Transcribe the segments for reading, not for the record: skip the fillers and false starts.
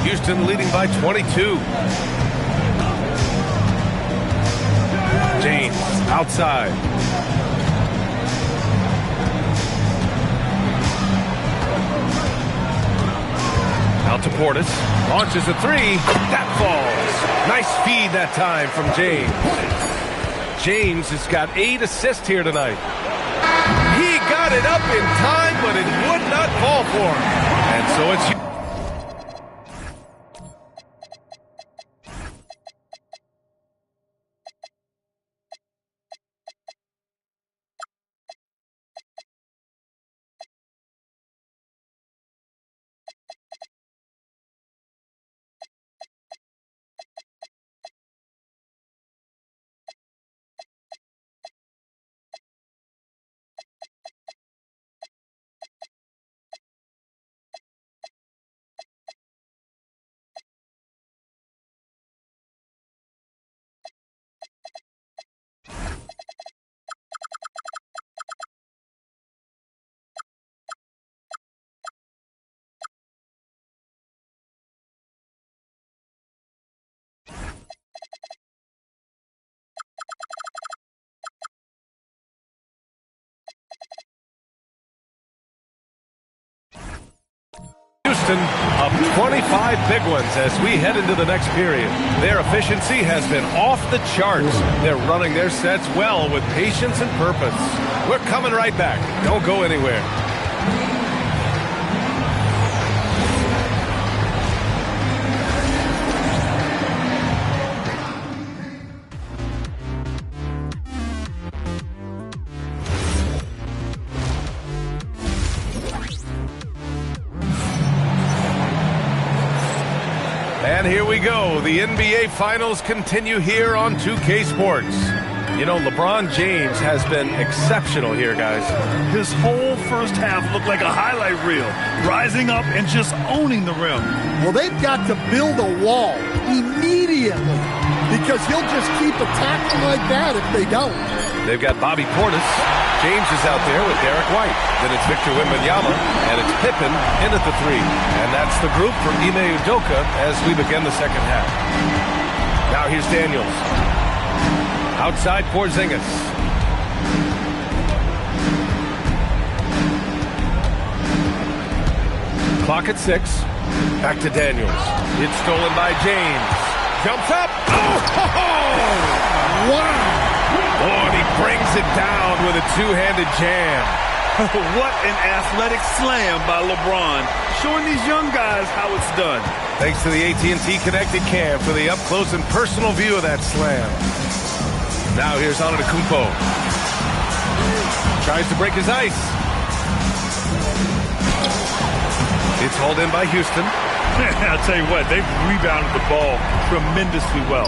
Houston leading by 22. James outside. Out to Portis. Launches a three. That falls. Nice feed that time from James. James has got 8 assists here tonight. He got it up in time, but it would not fall for him. And so it's... Houston up 25 big ones as we head into the next period. Their efficiency has been off the charts. They're running their sets well with patience and purpose. We're coming right back. Don't go anywhere. And here we go. The NBA Finals continue here on 2K Sports. You know, LeBron James has been exceptional here, guys. His whole first half looked like a highlight reel, rising up and just owning the rim. Well, they've got to build a wall immediately because he'll just keep attacking like that if they don't. They've got Bobby Portis. James is out there with Derek White. Then it's Victor Wembanyama, and it's Pippen in at the three. And that's the group from Ime Udoka as we begin the second half. Now here's Daniels. Outside Porzingis. Clock at 6. Back to Daniels. It's stolen by James. Jumps up. Oh! Wow! Oh, and he brings it down with a two-handed jam. What an athletic slam by LeBron, showing these young guys how it's done. Thanks to the AT&T Connected Cam for the up-close and personal view of that slam. Now here's Antetokounmpo. Tries to break his ice. It's hauled in by Houston. I'll tell you what, they've rebounded the ball tremendously well.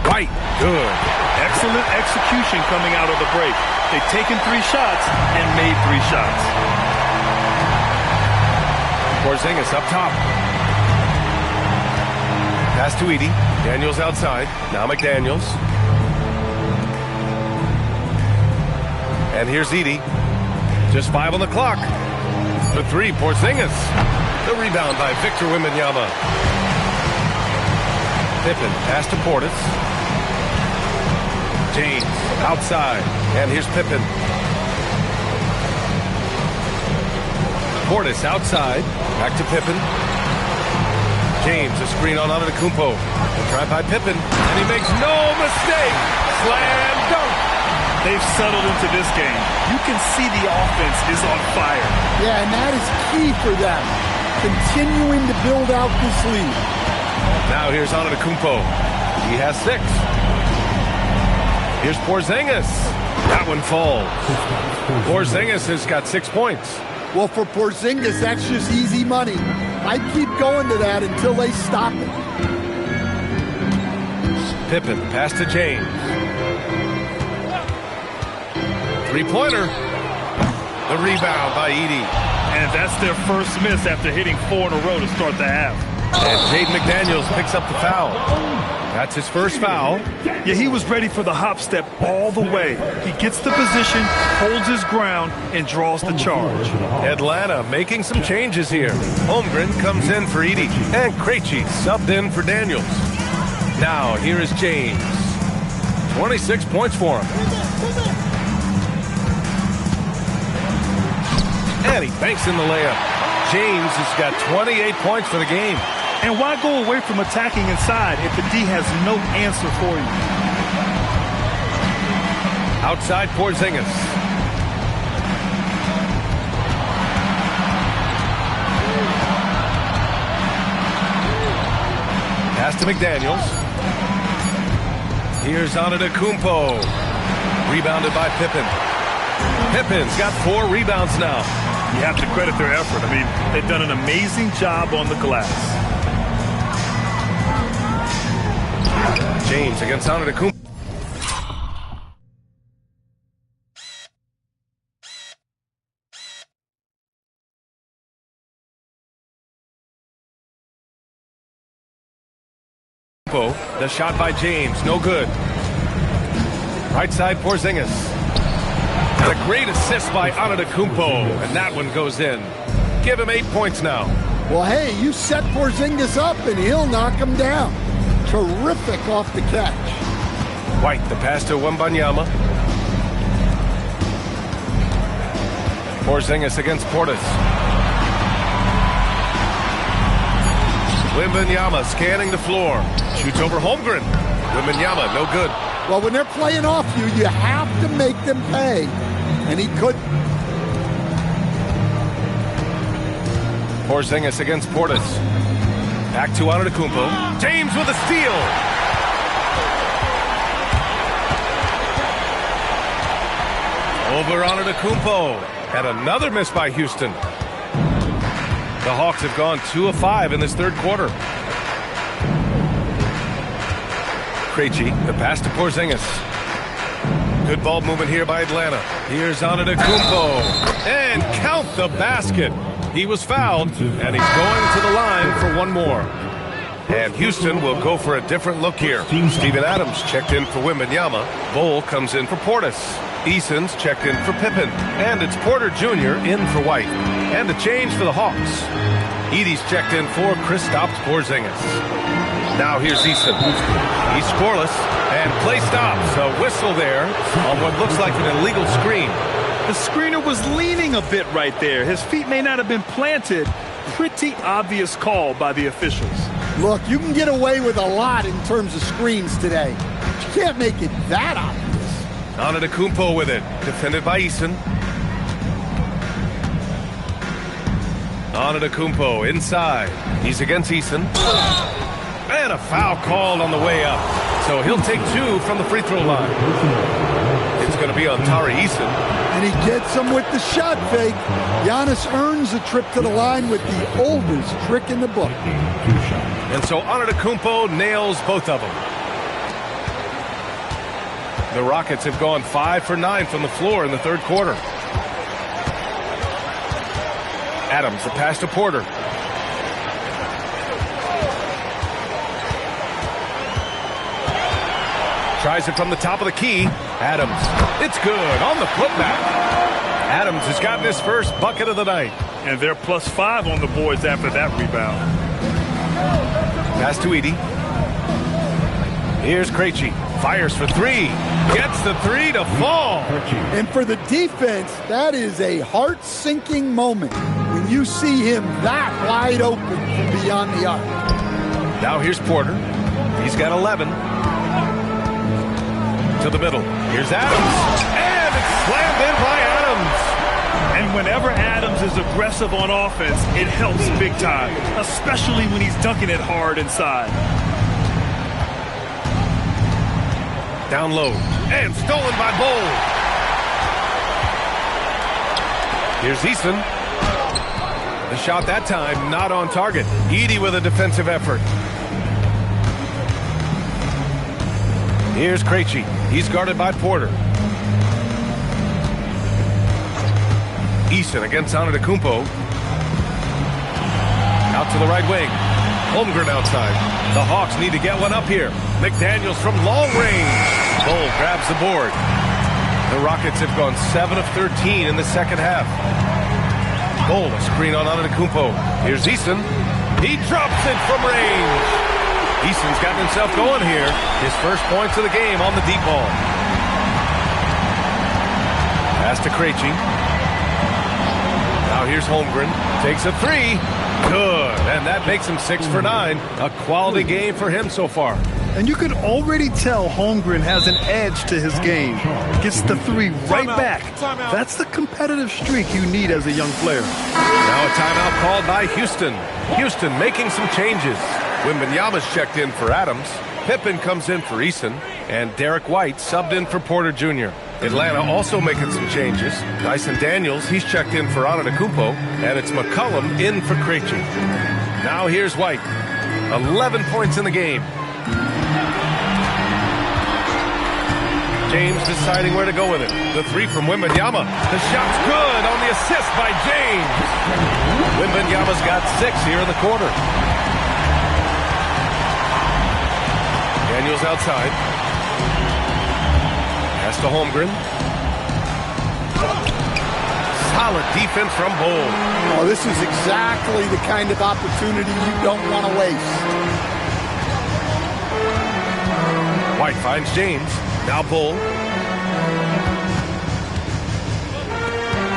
White, good. Excellent execution coming out of the break. They've taken 3 shots and made 3 shots. Porzingis up top. Pass to Edey. Daniels outside. Now McDaniels. And here's Edey. Just 5 on the clock. The 3, Porzingis. The rebound by Victor Wembanyama. Pippen, pass to Portis. James, outside. And here's Pippen. Portis outside. Back to Pippen. James, a screen on Antetokounmpo. Tried by Pippen. And he makes no mistake. Slam dunk. They've settled into this game. You can see the offense is on fire. Yeah, and that is key for them. Continuing to build out this lead. Now here's Antetokounmpo. He has 6. Here's Porzingis. That one falls. Porzingis has got 6 points. Well, for Porzingis, that's just easy money. I'd keep going to that until they stop it. Pippen, pass to James. 3-pointer. The rebound by Edey. And that's their first miss after hitting 4 in a row to start the half. And Jaden McDaniels picks up the foul. That's his first foul. Yeah, he was ready for the hop step all the way. He gets the position, holds his ground, and draws the charge. Atlanta making some changes here. Holmgren comes in for Edey, and Krejci subbed in for Daniels. Now, here is James. 26 points for him. And he banks in the layup. James has got 28 points for the game. And why go away from attacking inside if the D has no answer for you? Outside Porzingis. Pass to McDaniels. Here's Antetokounmpo. Rebounded by Pippen. Pippen's got 4 rebounds now. You have to credit their effort. I mean, they've done an amazing job on the glass. James against Antetokounmpo. The shot by James, no good. Right side Porzingis. And a great assist by Antetokounmpo, and that one goes in. Give him 8 points now. Well, hey, you set Porzingis up and he'll knock him down. Terrific off the catch. White, the pass to Wembanyama. Porzingis against Portis. Wembanyama scanning the floor. Shoots over Holmgren. Wembanyama, no good. Well, when they're playing off you, you have to make them pay. And he couldn't. Porzingis against Portis. Back to Antetokounmpo. James with a steal. Over Antetokounmpo. And another miss by Houston. The Hawks have gone 2 of 5 in this third quarter. Krejci, the pass to Porzingis. Good ball movement here by Atlanta. Here's Antetokounmpo. And count the basket. He was fouled, and he's going to the line for one more. And Houston will go for a different look here. Steven Adams checked in for Wembanyama. Bol comes in for Portis. Eason's checked in for Pippen. And it's Porter Jr. in for White. And a change for the Hawks. Edey's checked in for Kristaps Porzingis. Now here's Eason. He's scoreless. And play stops. A whistle there on what looks like an illegal screen. The screener was leaning a bit right there. His feet may not have been planted. Pretty obvious call by the officials. Look, you can get away with a lot in terms of screens today. But you can't make it that obvious. Antetokounmpo with it. Defended by Eason. Antetokounmpo inside. He's against Eason. And a foul called on the way up. So he'll take 2 from the free throw line. It's going to be on Tari Eason. And he gets him with the shot fake. Giannis earns a trip to the line with the oldest trick in the book. And so Antetokounmpo nails both of them. The Rockets have gone 5 for 9 from the floor in the third quarter. Adams, the pass to Porter. Tries it from the top of the key. Adams. It's good on the putback. Adams has gotten his first bucket of the night. And they're +5 on the boards after that rebound. Pass to Edey. Here's Krejci. Fires for 3. Gets the 3 to fall. And for the defense, that is a heart-sinking moment when you see him that wide open from beyond the arc. Now here's Porter. He's got 11. To the middle. Here's Adams. And it's slammed in by Adams. And whenever Adams is aggressive on offense, it helps big time, especially when he's dunking it hard inside. Down low. And stolen by Bol. Here's Eason. The shot that time not on target. Edey with a defensive effort. Here's Krejci. He's guarded by Porter. Eason against Antetokounmpo. Out to the right wing. Holmgren outside. The Hawks need to get one up here. McDaniels from long range. Bull grabs the board. The Rockets have gone 7 of 13 in the second half. Bull, a screen on Antetokounmpo. Here's Eason. He drops it from range. Eason's gotten himself going here. His first points of the game on the deep ball. Pass to Krejci. Now here's Holmgren. Takes a three. Good. And that makes him 6 for 9. A quality game for him so far. And you can already tell Holmgren has an edge to his game. Gets the three right back. That's the competitive streak you need as a young player. Now a timeout called by Houston. Houston making some changes. Wembanyama's checked in for Adams. Pippen comes in for Eason. And Derek White subbed in for Porter Jr. Atlanta also making some changes. Dyson Daniels, he's checked in for Antetokounmpo. And it's McCollum in for Krejci. Now here's White. 11 points in the game. James deciding where to go with it. The three from Wembanyama. The shot's good on the assist by James. Wembanyama's got 6 here in the quarter. Daniels outside. Pass to Holmgren. Solid defense from Bull. Oh, this is exactly the kind of opportunity you don't want to waste. White finds James. Now Bull.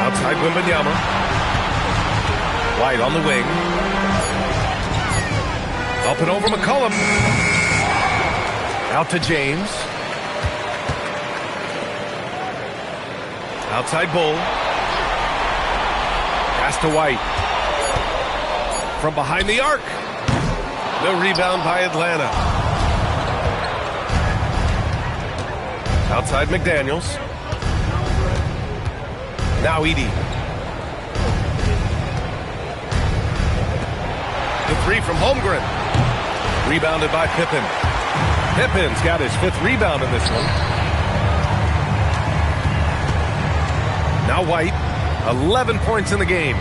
Outside Wembanyama. White on the wing. Up and over McCollum. Out to James. Outside Bull. Pass to White. From behind the arc. The rebound by Atlanta. Outside McDaniels. Now Edey. The three from Holmgren. Rebounded by Pippen. Pippen's got his 5th rebound in this one. Now White. 11 points in the game.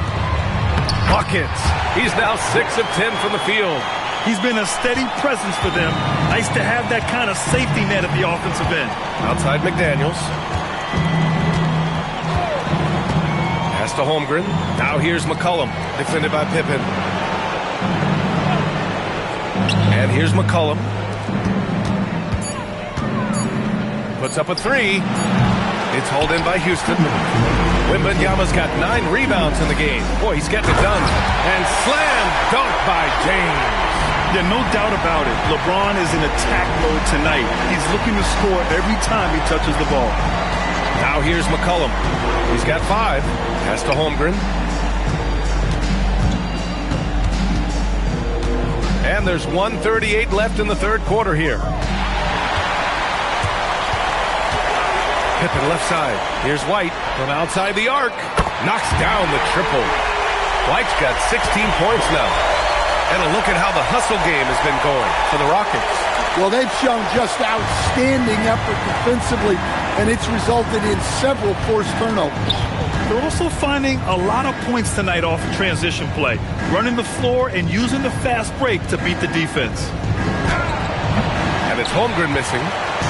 Buckets. He's now 6 of 10 from the field. He's been a steady presence for them. Nice to have that kind of safety net at the offensive end. Outside McDaniels. Pass to Holmgren. Now here's McCollum. Defended by Pippen. And here's McCollum. Puts up a three. It's hauled in by Houston. Wembanyama's got 9 rebounds in the game. Boy, he's getting it done. And slam dunk by James. Yeah, no doubt about it. LeBron is in attack mode tonight. He's looking to score every time he touches the ball. Now here's McCollum. He's got 5. Pass to Holmgren. And there's 1:38 left in the third quarter here. Pippen left side. Here's White from outside the arc. Knocks down the triple. White's got 16 points now. And a look at how the hustle game has been going for the Rockets. Well, they've shown just outstanding effort defensively, and it's resulted in several forced turnovers. They're also finding a lot of points tonight off of transition play, running the floor and using the fast break to beat the defense. And it's Holmgren missing.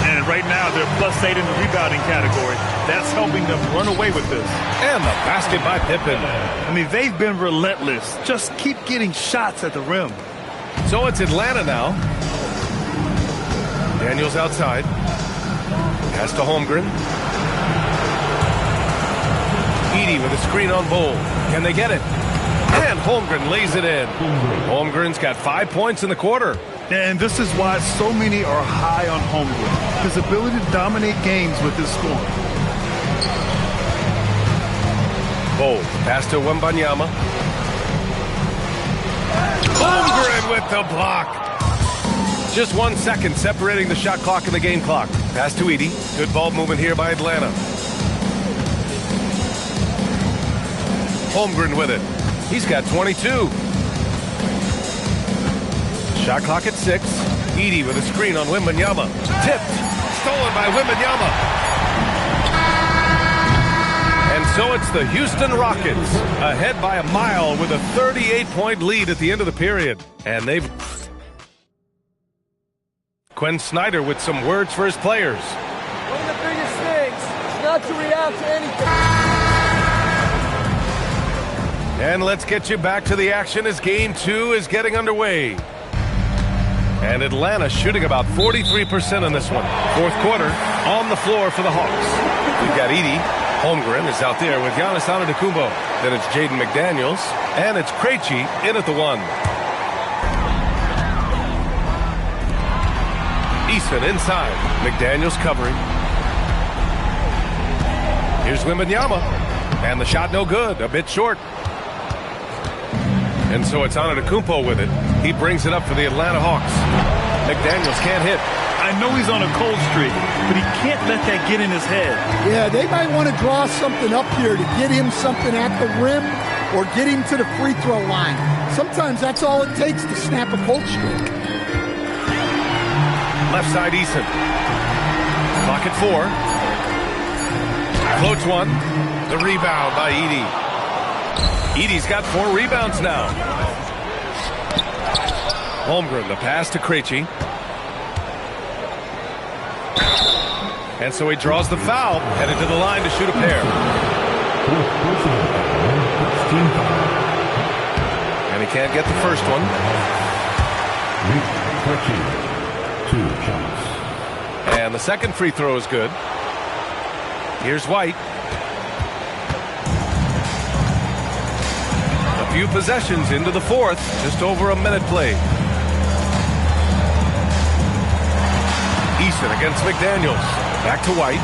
And right now, they're +8 in the rebounding category. That's helping them run away with this. And the basket by Pippen. I mean, they've been relentless. Just keep getting shots at the rim. So it's Atlanta now. Daniels outside. Pass to Holmgren. Edey with a screen on Bull. Can they get it? And Holmgren lays it in. Holmgren's got 5 points in the quarter. And this is why so many are high on Holmgren. His ability to dominate games with his scoring. Bull, pass to Wembanyama. Holmgren with the block. Just 1 second separating the shot clock and the game clock. Pass to Edey. Good ball movement here by Atlanta. Holmgren with it. He's got 22. Shot clock at 6. Edey with a screen on Wembanyama. Tipped. Stolen by Wembanyama. And so it's the Houston Rockets ahead by a mile with a 38-point lead at the end of the period. And they've Quinn Snyder with some words for his players. One of the biggest things is not to react to anything. And let's get you back to the action as Game 2 is getting underway. And Atlanta shooting about 43% in this one. Fourth quarter on the floor for the Hawks. We've got Edey. Holmgren is out there with Giannis Antetokounmpo. Then it's Jaden McDaniels. And it's Krejci in at the 1. Eason inside. McDaniels covering. Here's Wembanyama. And the shot no good. A bit short. And so it's Antetokounmpo with it. He brings it up for the Atlanta Hawks. McDaniels can't hit. I know he's on a cold streak, but he can't let that get in his head. Yeah, they might want to draw something up here to get him something at the rim or get him to the free throw line. Sometimes that's all it takes to snap a cold streak. Left side Eason. Clock at 4. Floats one. The rebound by Edey. Edey's got 4 rebounds now. Holmgren, the pass to Krejci. And so he draws the foul, headed to the line to shoot a pair. And he can't get the first one. 2 shots. And the second free throw is good. Here's White. Few possessions into the fourth, just over a minute played. Eason against McDaniels. Back to White.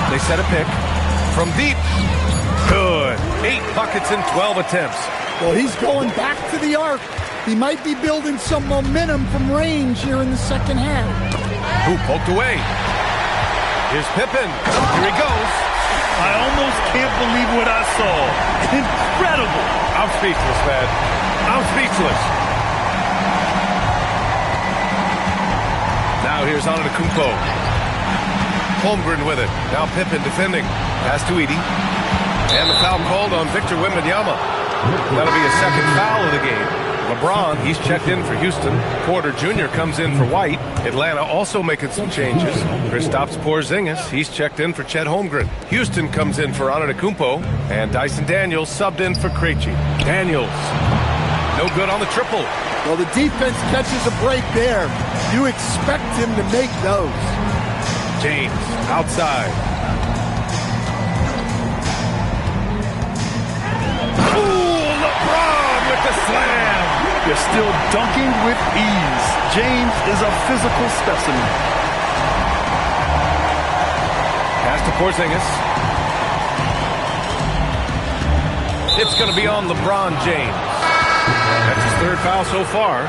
They set a pick from deep. Good. 8 buckets in 12 attempts. Well, he's going back to the arc. He might be building some momentum from range here in the second half. Who poked away? Here's Pippen. Here he goes. I almost can't believe what I saw. Incredible. I'm speechless, man. I'm speechless. Now here's Antetokounmpo. Holmgren with it. Now Pippen defending. Pass to Edey. And the foul called on Victor Wembanyama. That'll be his second foul of the game. LeBron, he's checked in for Houston. Porter Jr. comes in for White. Atlanta also making some changes. Kristaps Porzingis, he's checked in for Chet Holmgren. Houston comes in for Antetokounmpo. And Dyson Daniels subbed in for Krejci. Daniels, no good on the triple. Well, the defense catches a break there. You expect him to make those. James, outside. Ooh, LeBron with the slam. They're still dunking with ease. James is a physical specimen. Pass to Porzingis. It's going to be on LeBron James. That's his third foul so far.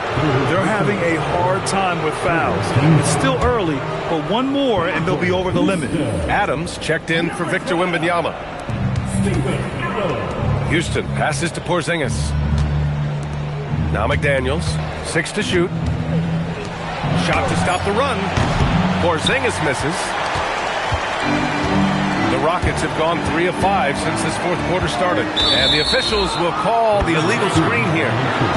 They're having a hard time with fouls. It's still early, but one more and they'll be over the limit. Adams checked in for Victor Wembanyama. Houston passes to Porzingis. Now McDaniels, 6 to shoot. Shot to stop the run. Porzingis misses. The Rockets have gone 3 of 5 since this fourth quarter started. And the officials will call the illegal screen here.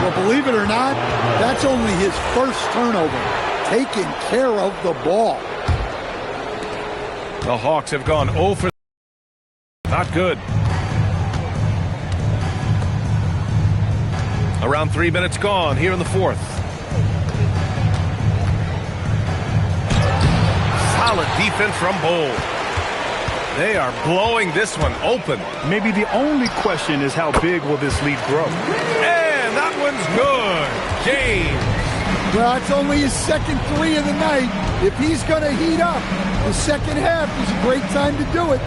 Well, believe it or not, that's only his first turnover. Taking care of the ball. The Hawks have gone 0 for. Not good. Around 3 minutes gone here in the fourth. Solid defense from Bol. They are blowing this one open. Maybe the only question is how big will this lead grow? And that one's good. James. Well, it's only his second 3 of the night. If he's going to heat up, the second half is a great time to do it.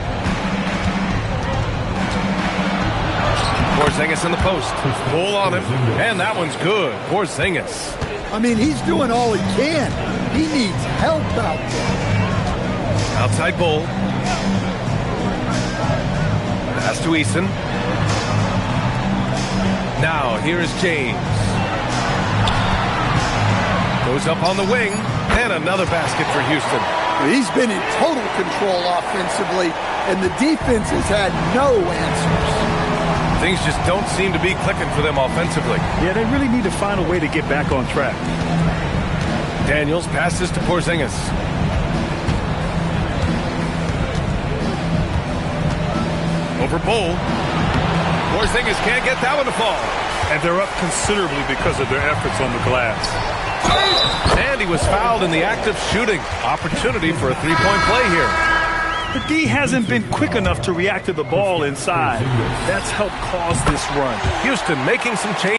Porzingis in the post. Pull on him. And that one's good. Porzingis. I mean, he's doing all he can. He needs help out there. Outside Bol. Pass to Eason. Now, here is James. Goes up on the wing. And another basket for Houston. He's been in total control offensively, and the defense has had no answers. Things just don't seem to be clicking for them offensively. Yeah, they really need to find a way to get back on track. McDaniels passes to Porzingis. Over Bull. Porzingis can't get that one to fall. And they're up considerably because of their efforts on the glass. And he was fouled in the act of shooting. Opportunity for a three-point play here. The D hasn't been quick enough to react to the ball inside. That's helped cause this run. Houston making some change.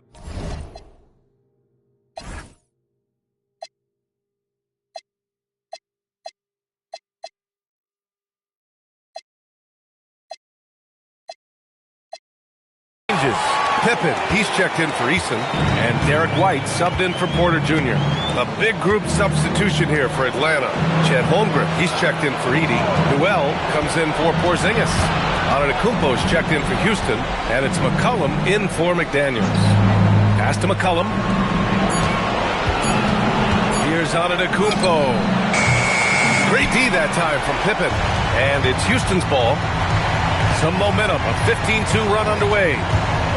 Pippen, he's checked in for Eason, and Derek White subbed in for Porter Jr. A big group substitution here for Atlanta. Chet Holmgren, he's checked in for Edey. Newell comes in for Porzingis. Antetokounmpo's checked in for Houston, and it's McCollum in for McDaniels. Pass to McCollum. Here's Antetokounmpo. Great D that time from Pippen, and it's Houston's ball. Some momentum, a 15-2 run underway.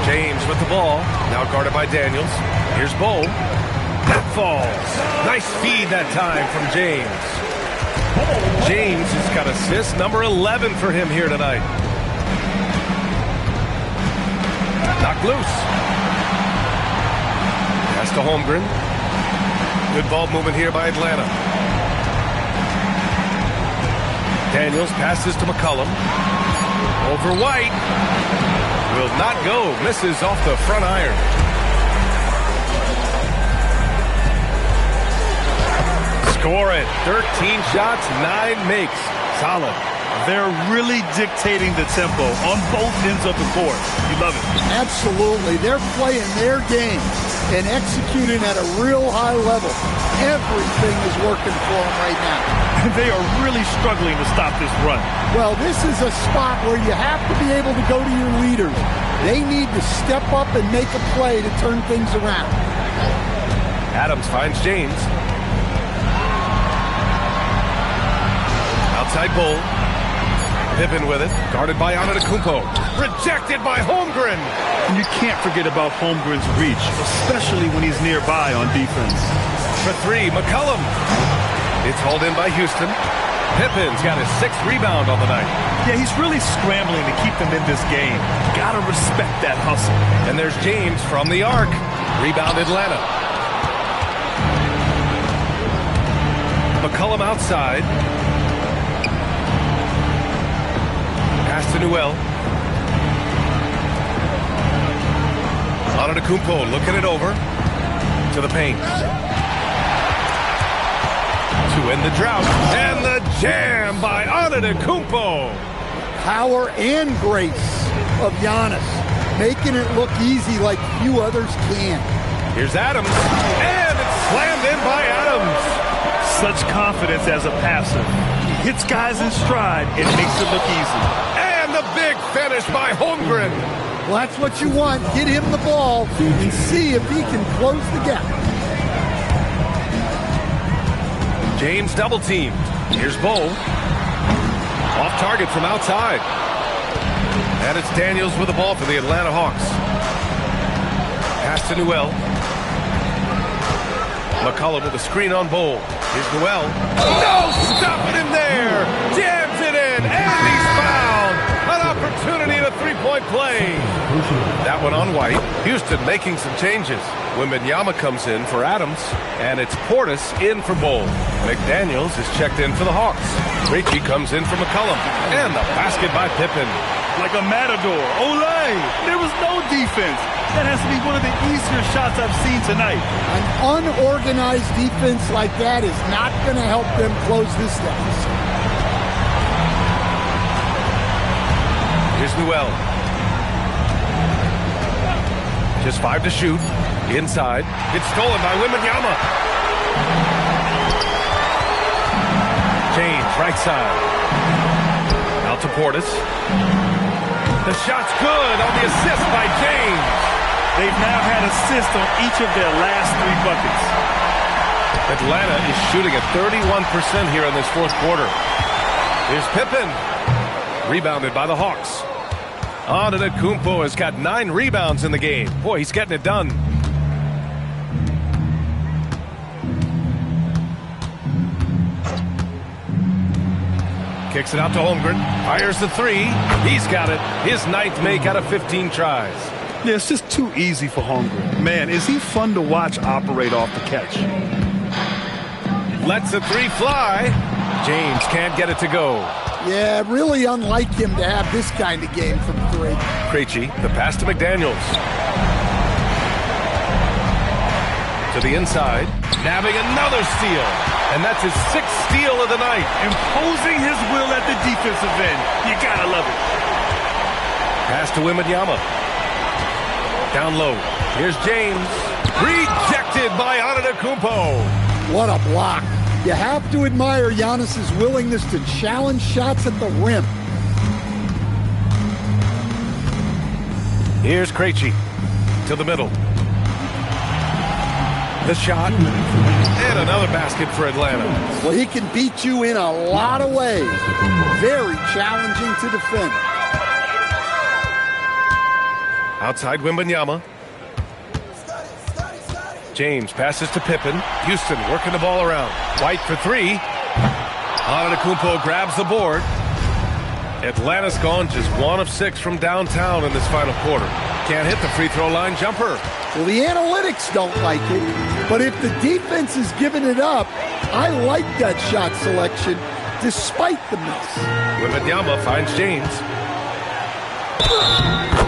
James with the ball, now guarded by Daniels. Here's Bull. That falls. Nice feed that time from James. James has got assist number 11 for him here tonight. Knocked loose. Pass to Holmgren. Good ball movement here by Atlanta. Daniels passes to McCollum. Over White. Will not go. Misses off the front iron. Score it. 13 shots, 9 makes. Solid. They're really dictating the tempo on both ends of the court. You love it. Absolutely. They're playing their game and executing at a real high level. Everything is working for them right now. They are really struggling to stop this run. Well, this is a spot where you have to be able to go to your leaders. They need to step up and make a play to turn things around. Adams finds James. Outside Bull. Pippen with it. Guarded by Antetokounmpo. Rejected by Holmgren. And you can't forget about Holmgren's reach, especially when he's nearby on defense. For three, McCollum. It's hauled in by Houston. Pippen's got his 6th rebound on the night. Yeah, he's really scrambling to keep them in this game. Gotta respect that hustle. And there's James from the arc. Rebound Atlanta. McCollum outside. Pass to Newell. Antetokounmpo looking it over. To the paint. To end the drought. And the jam by Antetokounmpo. Power and grace of Giannis, making it look easy like few others can. Here's Adams. And it's slammed in by Adams. Such confidence as a passer. He hits guys in stride and makes it look easy. And the big finish by Holmgren. Well, that's what you want. Get him the ball and see if he can close the gap. James double teamed. Here's Bull. Off target from outside. And it's Daniels with the ball for the Atlanta Hawks. Pass to Newell. McCollum with a screen on Bull. Here's Newell. No! Stopping him there! Jams it in! And he's fouled! An opportunity in a three-point play. That one on White. Houston making some changes. Wembanyama comes in for Adams. And it's Portis in for Bull. McDaniels is checked in for the Hawks. Ricci comes in for McCollum. And the basket by Pippen. Like a matador. Olay! There was no defense. That has to be one of the easier shots I've seen tonight. An unorganized defense like that is not going to help them close this deficit. Here's Newell. Just 5 to shoot. Inside. It's stolen by Wembanyama. James, right side. Out to Portis. The shot's good on the assist by James. They've now had assists on each of their last 3 buckets. Atlanta is shooting at 31% here in this fourth quarter. Here's Pippen. Rebounded by the Hawks. Antetokounmpo has got 9 rebounds in the game. Boy, he's getting it done. Kicks it out to Holmgren. Fires the three. He's got it. His ninth make out of 15 tries. Yeah, it's just too easy for Holmgren. Man, is he fun to watch operate off the catch. Lets the three fly. James can't get it to go. Yeah, really unlike him to have this kind of game from three. Krejci, the pass to McDaniels. To the inside. Nabbing another steal. And that's his sixth steal of the night. Imposing his will at the defensive end. You gotta love it. Pass to Wembanyama. Down low. Here's James. Rejected by Antetokounmpo. What a block. You have to admire Giannis's willingness to challenge shots at the rim. Here's Krejci to the middle. The shot. And another basket for Atlanta. Well, he can beat you in a lot of ways. Very challenging to defend. Outside Wembanyama. James passes to Pippen. Houston working the ball around. White for three. Antetokounmpo grabs the board. Atlanta's gone just 1 of 6 from downtown in this final quarter. Can't hit the free throw line jumper. Well, the analytics don't like it, but if the defense is giving it up, I like that shot selection despite the miss. Wembanyama finds James.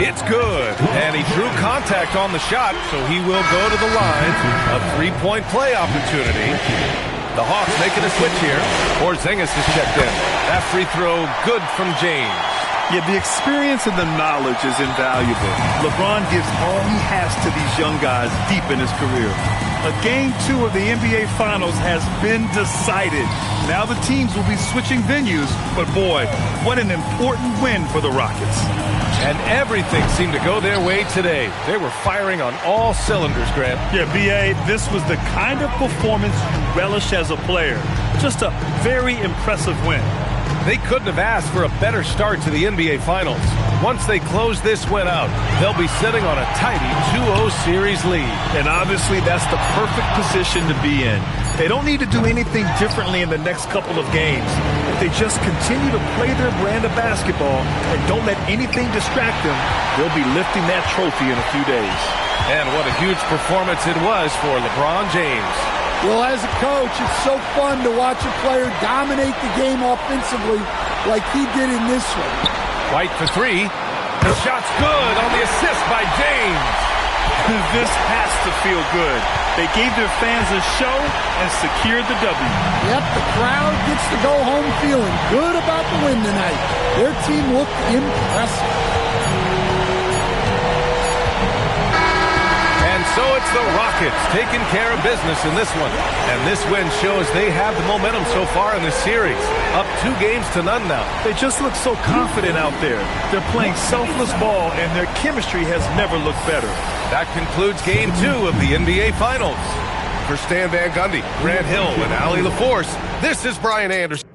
It's good, and he drew contact on the shot, so he will go to the line. A three-point play opportunity. The Hawks making a switch here. Porzingis is checked in. That free throw good from James. Yeah, the experience and the knowledge is invaluable. LeBron gives all he has to these young guys deep in his career. A Game 2 of the NBA Finals has been decided. Now the teams will be switching venues, but boy, what an important win for the Rockets. And everything seemed to go their way today. They were firing on all cylinders, Grant. Yeah, B.A., this was the kind of performance you relish as a player. Just a very impressive win. They couldn't have asked for a better start to the NBA Finals. Once they close this win out, they'll be sitting on a tidy 2-0 series lead. And obviously that's the perfect position to be in. They don't need to do anything differently in the next couple of games. If they just continue to play their brand of basketball and don't let anything distract them, they'll be lifting that trophy in a few days. And what a huge performance it was for LeBron James. Well, as a coach, it's so fun to watch a player dominate the game offensively like he did in this one. White for three. The shot's good on the assist by James. This has to feel good. They gave their fans a show and secured the W. Yep, the crowd gets to go home feeling good about the win tonight. Their team looked impressive. And so it's the Rockets taking care of business in this one. And this win shows they have the momentum so far in this series. Up 2-0 now. They just look so confident out there. They're playing selfless ball, and their chemistry has never looked better. That concludes Game 2 of the NBA Finals. For Stan Van Gundy, Grant Hill, and Allie LaForce, this is Brian Anderson.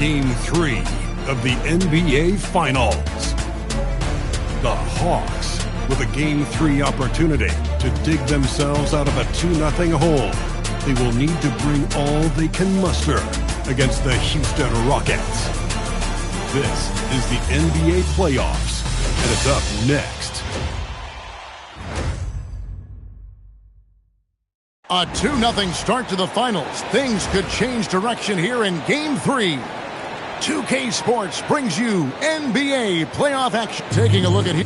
Game 3 of the NBA Finals. The Hawks with a Game 3 opportunity to dig themselves out of a 2-0 hole. They will need to bring all they can muster against the Houston Rockets. This is the NBA playoffs, and it's up next. A 2-0 start to the finals. Things could change direction here in Game 3. 2K Sports brings you NBA playoff action. Taking a look at here.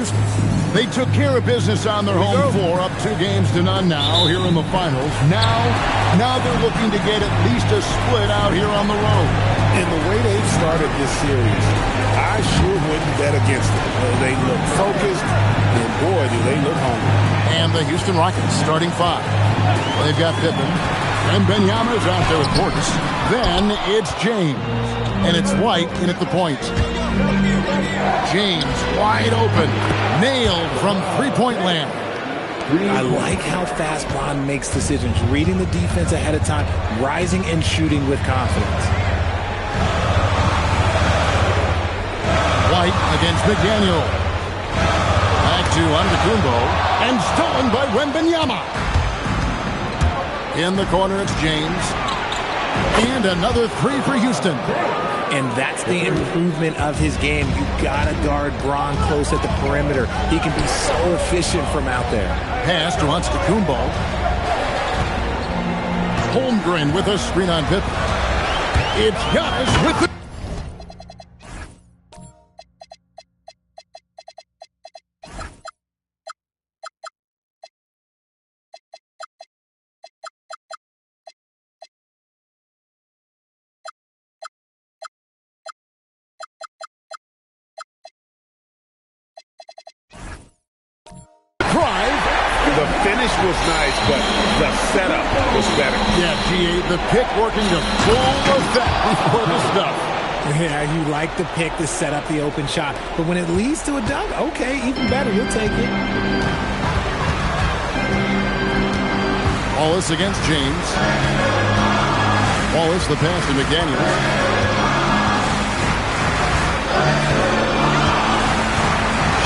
Houston. They took care of business on their home floor, up 2-0 now here in the finals. Now they're looking to get at least a split out here on the road. And the way they've started this series, I sure wouldn't bet against them. They look focused, and boy, do they look hungry. And the Houston Rockets starting 5. They've got Pippen, and Benyama is out there with Portis. Then it's James, and it's White in at the point. James wide open, nailed from three-point land. I like how fast Bron makes decisions, reading the defense ahead of time, rising and shooting with confidence. White against McDaniel. Back to Antetokounmpo, and stolen by Wembanyama. In the corner, it's James. And another 3 for Houston. And that's the improvement of his game. You gotta guard Bron close at the perimeter. He can be so efficient from out there. Pass to Antetokounmpo. Holmgren with a screen on Pippen. It's Giannis with the... The finish was nice, but the setup was better. Yeah, G8, the pick working to full effect before the stuff. Yeah, you like the pick to set up the open shot. But when it leads to a dunk, okay, even better. You'll take it. Wallace against James. Wallace, the pass to McDaniel.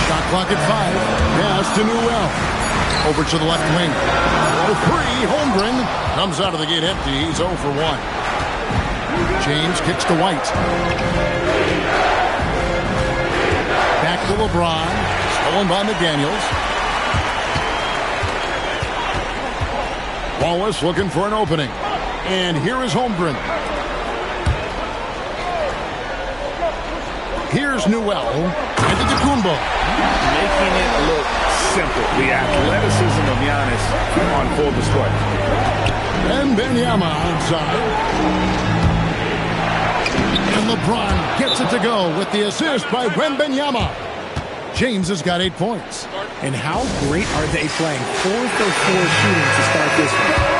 Shot clock at 5. Pass to Newell. Over to the left wing. For 3, Holmgren comes out of the gate empty. He's 0 for 1. James kicks to White. Back to LeBron. Stolen by McDaniels. Wallace looking for an opening. And here is Holmgren. Here's Newell. And Antetokounmpo. Making it look simple. The athleticism of Giannis on full display. And Benyama outside. And LeBron gets it to go with the assist by Wembanyama. James has got 8 points. And how great are they playing? 4 for 4 shooting to start this one.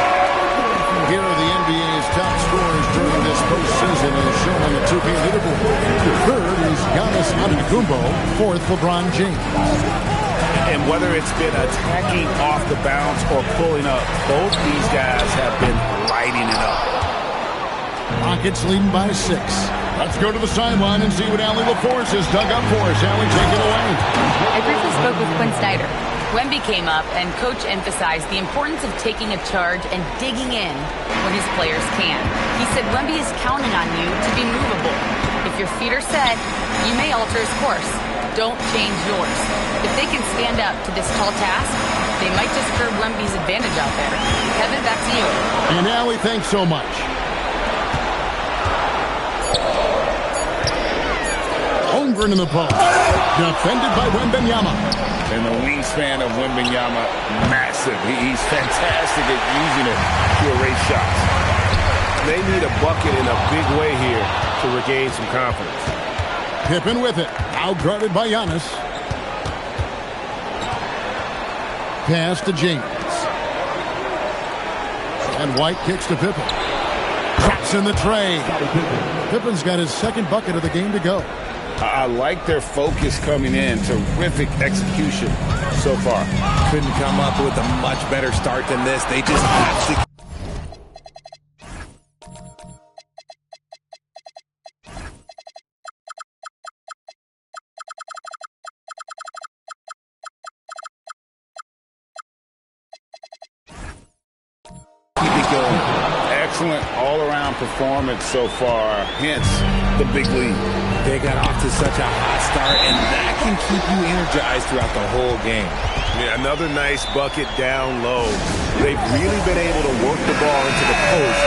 Here are the NBA's top scorers during this postseason as shown on the 2K leaderboard. The third is Giannis Antetokounmpo. 4th, LeBron James. And whether it's been attacking off the bounce or pulling up, both these guys have been lighting it up. Rockets leading by 6. Let's go to the sideline and see what Allie LaForce has dug up for us. Allie, take it away. I briefly spoke with Quinn Snyder. Wemby came up, and Coach emphasized the importance of taking a charge and digging in when his players can. He said Wemby is counting on you to be movable. If your feet are set, you may alter his course. Don't change yours. If they can stand up to this tall task, they might just curb Wemby's advantage out there. Kevin, back to you. And Allie, thanks so much. Holmgren in the post. Defended by Wembanyama. And the wingspan of Wembanyama, massive. He's fantastic at using it to erase shots. They need a bucket in a big way here to regain some confidence. Pippen with it. Out-guarded by Giannis. Pass to James. And White kicks to Pippen. Drops in the tray. Pippen's got his second bucket of the game to go. I like their focus coming in. Terrific execution so far. Couldn't come up with a much better start than this. They just have to. Keep it going. Excellent all-around performance so far, hence the big lead. They got off to such a hot start, and that can keep you energized throughout the whole game. Yeah, another nice bucket down low. They've really been able to work the ball into the post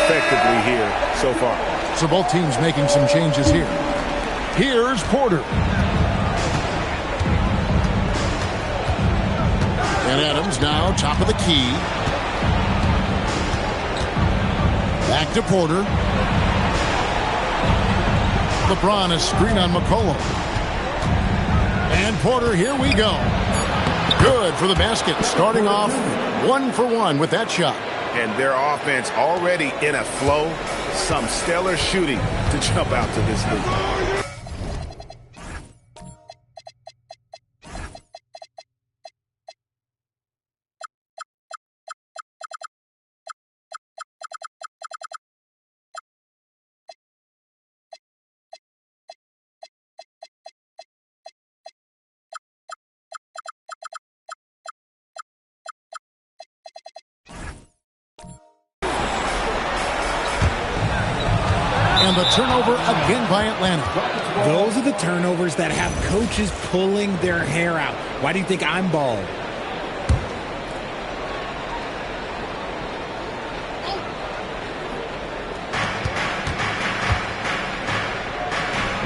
effectively here so far. So both teams making some changes here. Here's Porter. And Adams now top of the key. Back to Porter. LeBron a screen on McCollum. And Porter, here we go. Good for the basket. Starting off 1 for 1 with that shot. And their offense already in a flow. Some stellar shooting to jump out to this lead. And the turnover again by Atlanta. Those are the turnovers that have coaches pulling their hair out. Why do you think I'm bald?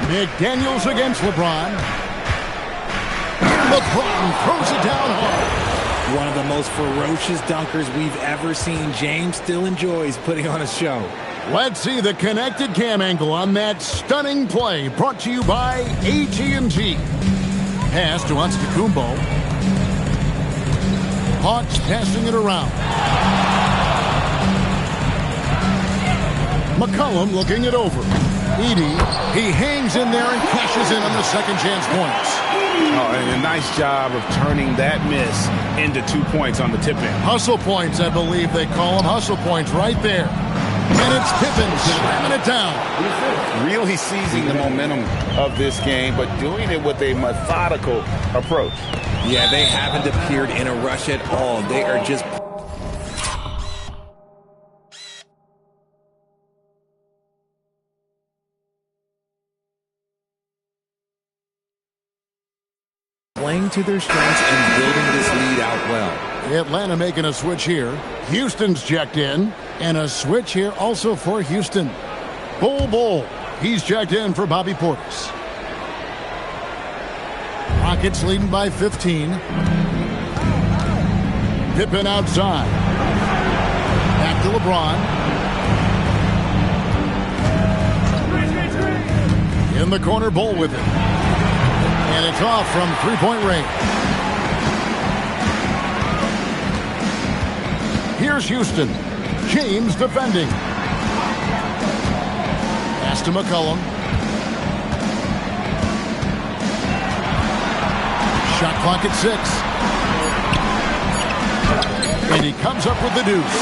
McDaniels against LeBron. LeBron throws it down hard. One of the most ferocious dunkers we've ever seen. James still enjoys putting on a show. Let's see the connected cam angle on that stunning play, brought to you by AT&T. Pass to Antetokounmpo. Hawks passing it around. McCollum looking it over. Edey, he hangs in there and cashes in on the second chance points. Oh, and a nice job of turning that miss into 2 points on the tip-in. Hustle points, I believe they call them. Hustle points right there. And it's Pippen slamming it down. Really seizing the momentum of this game, but doing it with a methodical approach. Yeah, they haven't appeared in a rush at all. They are just playing to their strengths and building this lead out well. Atlanta making a switch here. Houston's checked in. And a switch here also for Houston. Bol. He's checked in for Bobby Portis. Rockets leading by 15. Pippen outside. Back to LeBron. In the corner, Bol with it. And it's off from three-point range. Here's Houston. James defending. Pass to McCollum. Shot clock at 6. And he comes up with the deuce.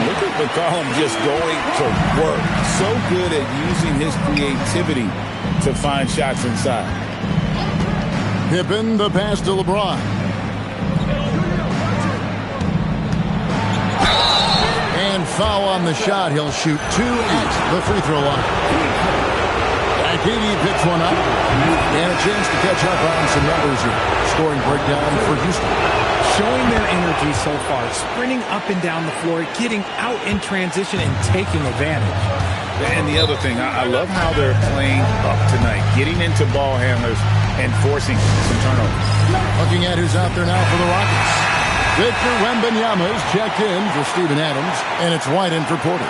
Look at McCollum just going to work. So good at using his creativity to find shots inside. Pippen, the pass to LeBron. And foul on the shot. He'll shoot 2 at the free throw line. Akini picks one up. And a chance to catch up on some numbers here. Scoring breakdown for Houston. Showing their energy so far. Sprinting up and down the floor. Getting out in transition and taking advantage. And the other thing, I love how they're playing up tonight. Getting into ball handlers and forcing some turnovers. Looking at who's out there now for the Rockets. Victor Wembanyama is checked in for Steven Adams, and it's White in for Porter.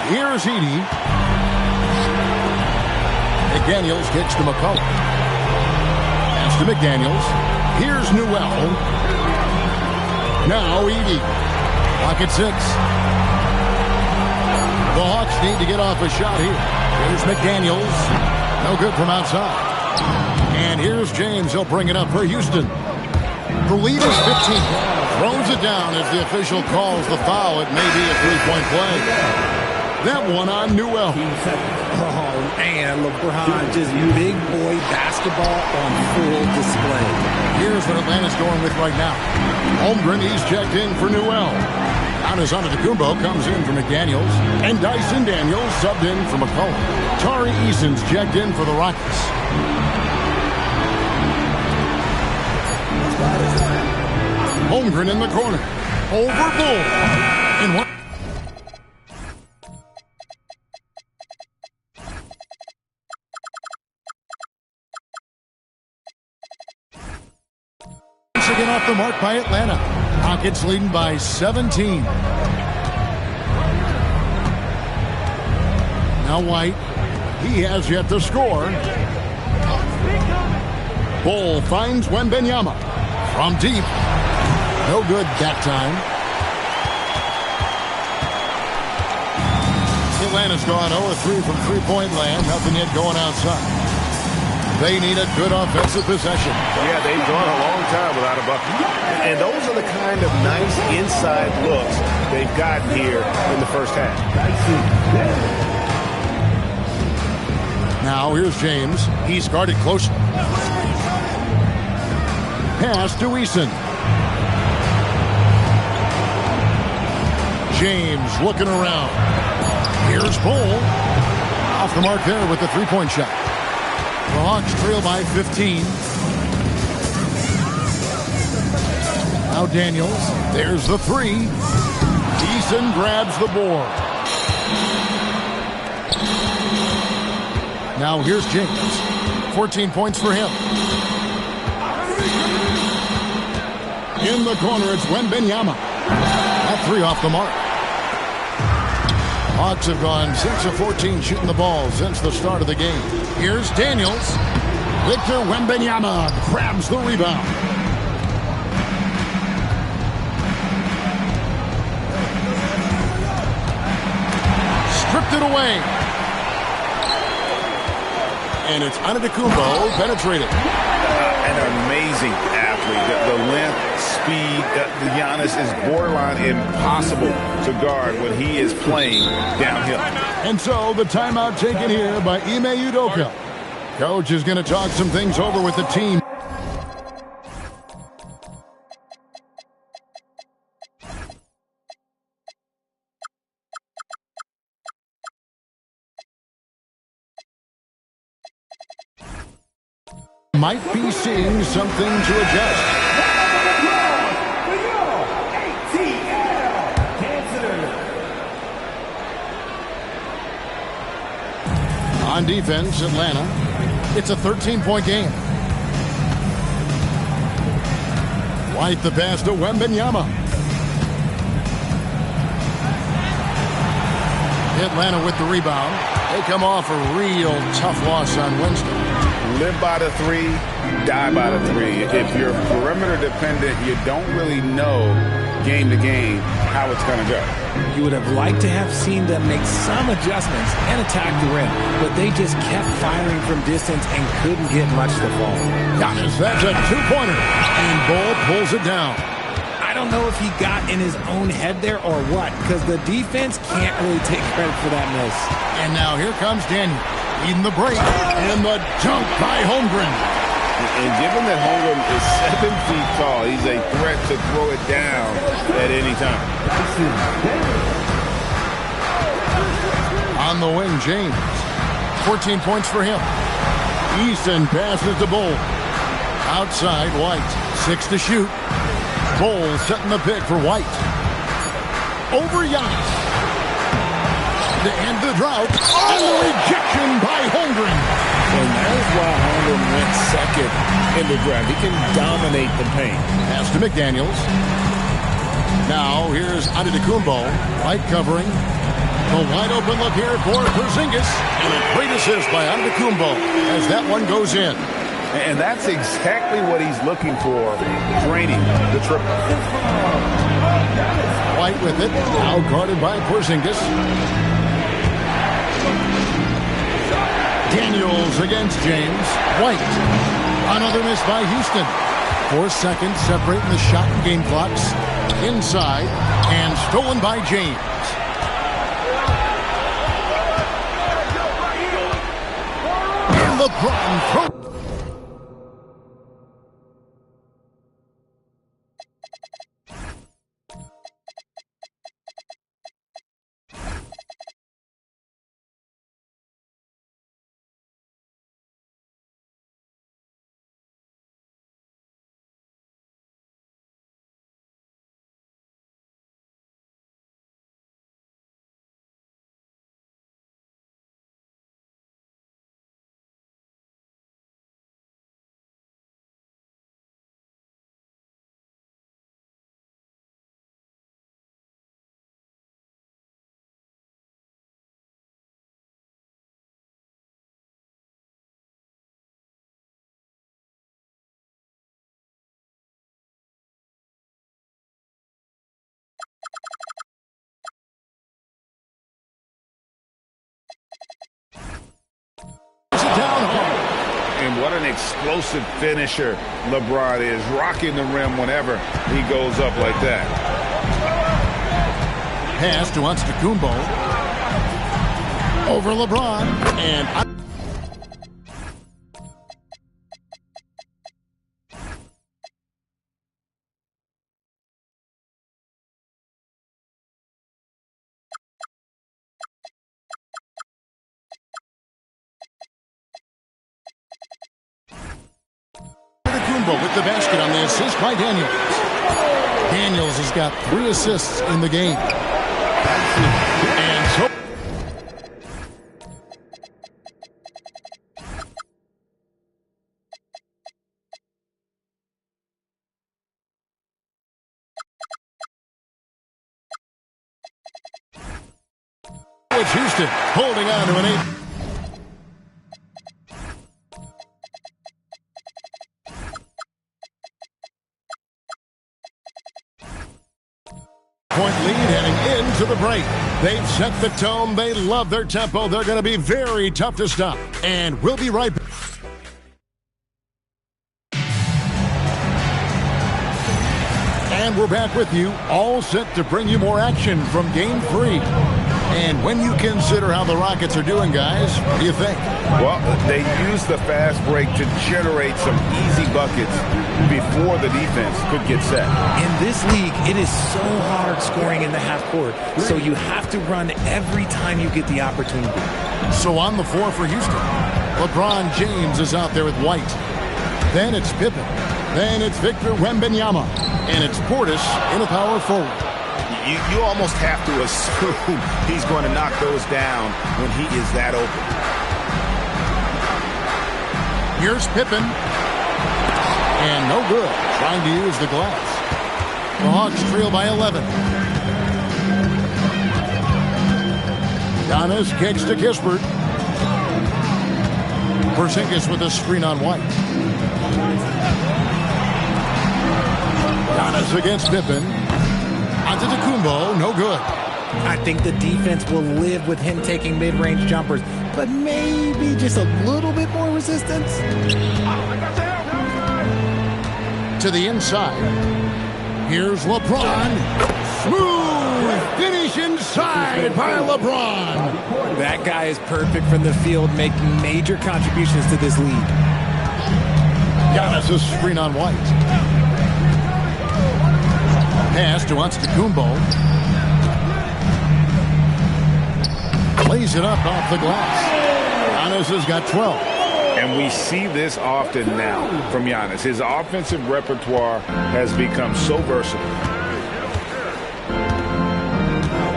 Here's Edey. McDaniels kicks to McCollum. Pass to McDaniels. Here's Newell. Now Edey. Clock at 6. The Hawks need to get off a shot here. Here's McDaniels. No good from outside. And here's James. He'll bring it up for Houston. The lead is 15. Throws it down as the official calls the foul. It may be a three-point play. That one on Newell. Oh, man, LeBron just big boy basketball on full display. Here's what Atlanta's going with right now. Holmgren, he's checked in for Newell. Giannis Antetokounmpo comes in for McDaniels. And Dyson Daniels subbed in for McCollum. Tari Eason's checked in for the Rockets. Holmgren in the corner. Over Bull. And one. off the mark by Atlanta. Rockets leading by 17. Now White. He has yet to score. Ball finds Wembanyama. From deep. No good that time. Atlanta's gone 0-3 from three-point land. Nothing yet going outside. They need a good offensive possession. Yeah, they've gone a long time without a bucket. And those are the kind of nice inside looks they've gotten here in the first half. Now here's James. He's guarded closely. Pass to Eason. James looking around. Here's Bull. Off the mark there with the three-point shot. The Hawks trail by 15. Now Daniels. There's the three. Eason grabs the board. Now here's James. 14 points for him. In the corner, it's Wembanyama. That three off the mark. Hawks have gone 6 of 14 shooting the ball since the start of the game. Here's Daniels. Victor Wembanyama grabs the rebound. Stripped it away. And it's Antetokounmpo penetrated. An amazing athlete. The length, speed, Giannis is borderline impossible to guard when he is playing downhill. And so the timeout taken here by Ime Udoka. Coach is going to talk some things over with the team. Might be seeing something to adjust. On defense, Atlanta. It's a 13-point game. White the pass to Wembanyama. Atlanta with the rebound. They come off a real tough loss on Wednesday. Live by the three, die by the three. If you're perimeter dependent, you don't really know game to game how it's going to go. You would have liked to have seen them make some adjustments and attack the rim, but they just kept firing from distance and couldn't get much to fall. Giannis, that's a two-pointer, and Ball pulls it down. I don't know if he got in his own head there or what, because the defense can't really take credit for that miss. And now here comes Daniel. Leading the break, and the dunk by Holmgren. And given that Holmgren is 7 feet tall, he's a threat to throw it down at any time. On the wing, James. 14 points for him. Eason passes to Bull. Outside, White. 6 to shoot. Bull setting the pick for White. Over Giannis. To end the drought, and the rejection by Holmgren. And that is why Holmgren went second in the draft. He can dominate the paint. Pass to McDaniels. Now here's Antetokounmpo. White covering. A wide open look here for Porzingis. And a great assist by Antetokounmpo as that one goes in. And that's exactly what he's looking for, draining the triple. White with it. Now guarded by Porzingis. Daniels against James. White. Another miss by Houston. 4 seconds separating the shot and game clocks. Inside and stolen by James. And LeBron throws. What an explosive finisher LeBron is, rocking the rim whenever he goes up like that. Pass to Antetokounmpo. Over LeBron. And with the basket on the assist by Daniels. Daniels has got 3 assists in the game. And so it's Houston holding on to an 8. Point lead heading into the break. They've set the tone. They love their tempo. They're going to be very tough to stop. And we'll be right back. And we're back with you, all set to bring you more action from Game 3. And when you consider how the Rockets are doing, guys, what do you think? Well, they used the fast break to generate some easy buckets before the defense could get set. In this league, it is so hard scoring in the half court, so you have to run every time you get the opportunity. So on the floor for Houston, LeBron James is out there with White. Then it's Pippen. Then it's Victor Wembanyama. And it's Portis in a power forward. You almost have to assume he's going to knock those down when he is that open. Here's Pippen. And no good. Trying to use the glass. The Hawks trail by 11. Giannis kicks to Kispert. Porzingis with a screen on White. Giannis against Pippen. Antetokounmpo, no good. I think the defense will live with him taking mid-range jumpers, but maybe just a little bit more resistance. To the inside. Here's LeBron. Smooth finish inside by LeBron. That guy is perfect from the field, making major contributions to this lead. Giannis a screen on White. Pass to Antetokounmpo. Lays it up off the glass. Giannis has got 12. And we see this often now from Giannis. His offensive repertoire has become so versatile.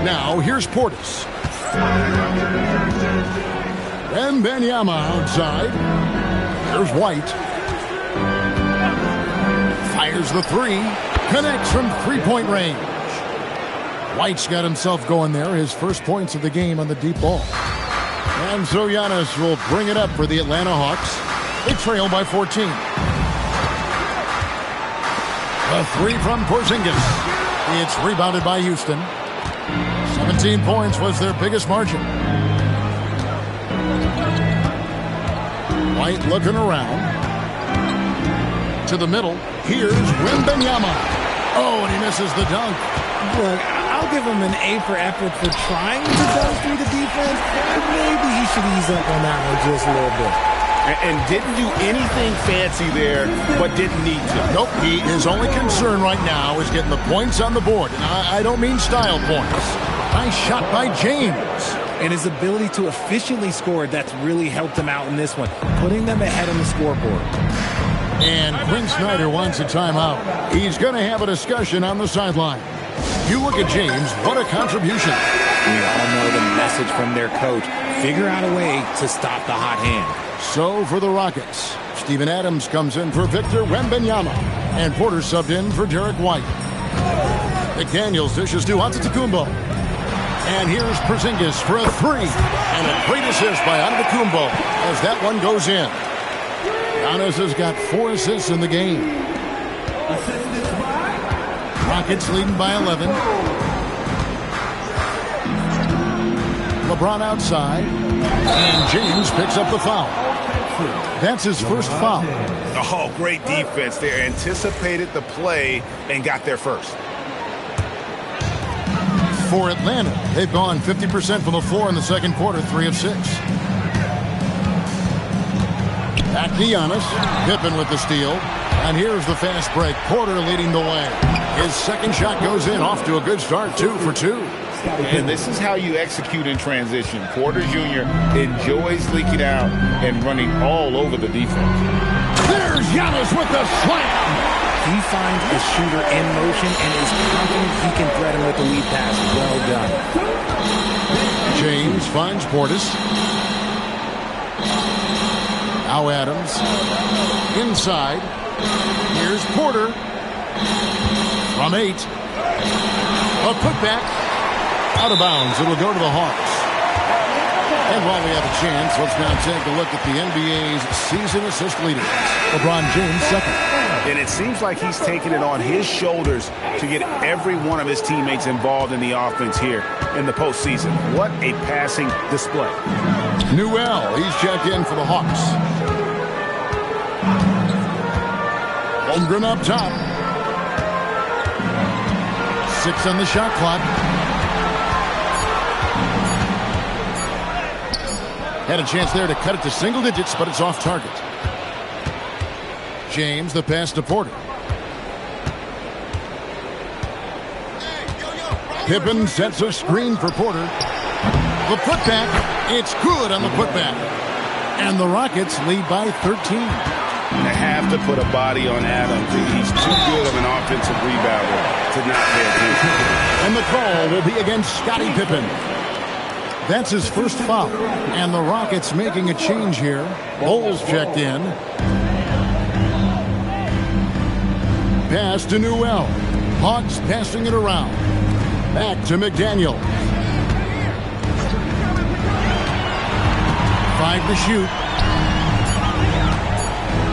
Now here's Portis. Wembanyama outside. Here's White. Fires the 3. Connects from three-point range. White's got himself going there. His first points of the game on the deep ball. And so Giannis will bring it up for the Atlanta Hawks. They trail by 14. A 3 from Porzingis. It's rebounded by Houston. 17 points was their biggest margin. White looking around. To the middle. Here's Wembanyama. Oh, and he misses the dunk. Look, I'll give him an A for effort for trying to dunk through the defense. Maybe he should ease up on that one just a little bit. And didn't do anything fancy there, but didn't need to. Nope, his only concern right now is getting the points on the board. And I don't mean style points. Nice shot by James. And his ability to efficiently score, that's really helped him out in this one, putting them ahead on the scoreboard. And Quinn Snyder wants a timeout. He's going to have a discussion on the sideline. You look at James, what a contribution. We all know the message from their coach. Figure out a way to stop the hot hand. So for the Rockets, Steven Adams comes in for Victor Wembanyama. And Porter subbed in for Derek White. McDaniels dishes to Antetokounmpo. And here's Porzingis for a 3. And a great assist by Antetokounmpo as that one goes in. Giannis has got 4 assists in the game. Rockets leading by 11. LeBron outside. And James picks up the foul. That's his first foul. Oh, great defense. They anticipated the play and got there first. For Atlanta, they've gone 50% from the floor in the second quarter, 3 of 6. Back to Giannis. Pippen with the steal. And here's the fast break. Porter leading the way. His second shot goes in, off to a good start, 2 for 2. And this is how you execute in transition. Porter Jr. enjoys leaking out and running all over the defense. There's Giannis with the slam. He finds a shooter in motion and is confident he can thread him with the lead pass. Well done. James finds Portis. Now Adams. Inside. Here's Porter. From 8. A putback. Out of bounds. It'll go to the Hawks. And while we have a chance, let's now take a look at the NBA's season assist leaders. LeBron James second. And it seems like he's taking it on his shoulders to get every one of his teammates involved in the offense here in the postseason. What a passing display. Newell, he's checked in for the Hawks. Holmgren up top. 6 on the shot clock. Had a chance there to cut it to single digits, but it's off target. James, the pass to Porter. Pippen sets a screen for Porter. The putback, it's good on the putback. And the Rockets lead by 13. They have to put a body on Adams. He's too good of an offensive rebounder to not pay attention. And the call will be against Scottie Pippen. That's his first foul. And the Rockets making a change here. Bowles checked in. Pass to Newell. Hawks passing it around. Back to McDaniel. 5 to shoot.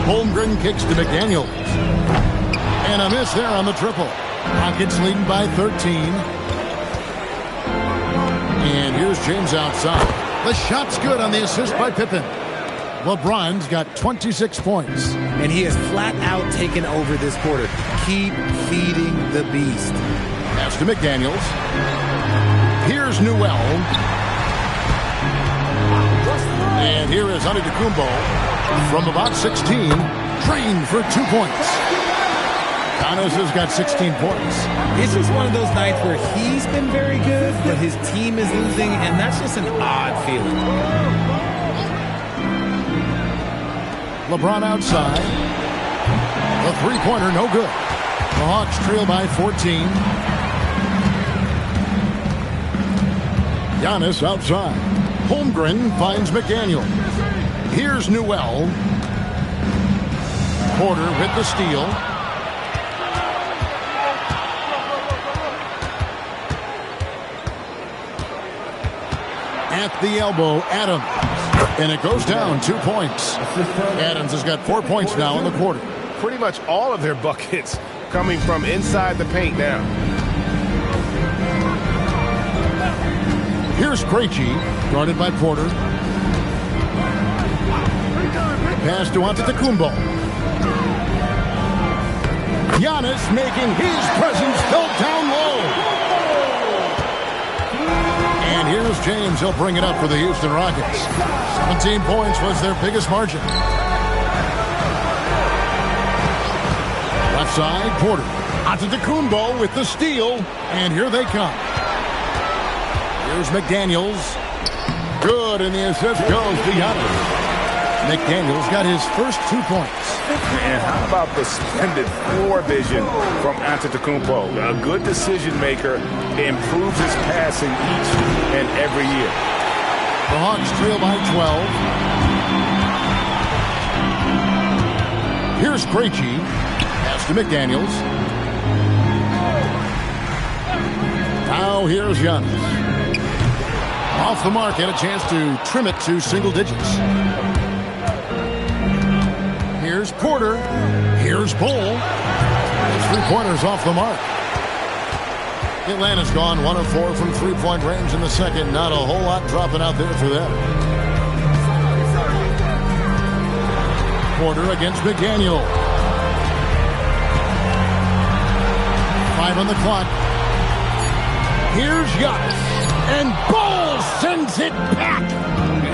Holmgren kicks to McDaniel. And a miss there on the triple. Rockets leading by 13. And here's James outside. The shot's good on the assist by Pippen. LeBron's got 26 points. And he has flat out taken over this quarter. Keep feeding the beast. Pass to McDaniels. Here's Newell. And here is Antetokounmpo from about 16. Trained for 2 points. Giannis has got 16 points. It's just one of those nights where he's been very good, but his team is losing, and that's just an odd feeling. LeBron outside. The three-pointer, no good. The Hawks trail by 14. Giannis outside. Holmgren finds McDaniel. Here's Newell. Porter with the steal. At the elbow, Adams. And it goes down 2 points. Adams has got 4 points now in the quarter. Pretty much all of their buckets coming from inside the paint now. Here's Krejci, guarded by Porter. Pass to Antetokounmpo. Giannis making his presence felt down low. And here's James. He'll bring it up for the Houston Rockets. 17 points was their biggest margin. Left side, Porter. Antetokounmpo with the steal. And here they come. Here's McDaniels. Good, and the assist goes to Giannis. McDaniels got his first 2 points. And how about the splendid floor vision from Antetokounmpo? A good decision maker, improves his passing each and every year. The Hawks trail by 12. Here's Krejci. Pass to McDaniels. Now here's Giannis. Off the mark, had a chance to trim it to single digits. Here's Porter. Here's Bull. Three-pointers off the mark. Atlanta's gone 1 of 4 from three-point range in the second. Not a whole lot dropping out there for them. Porter against McDaniel. 5 on the clock. Here's Giannis. And Ball sends it back.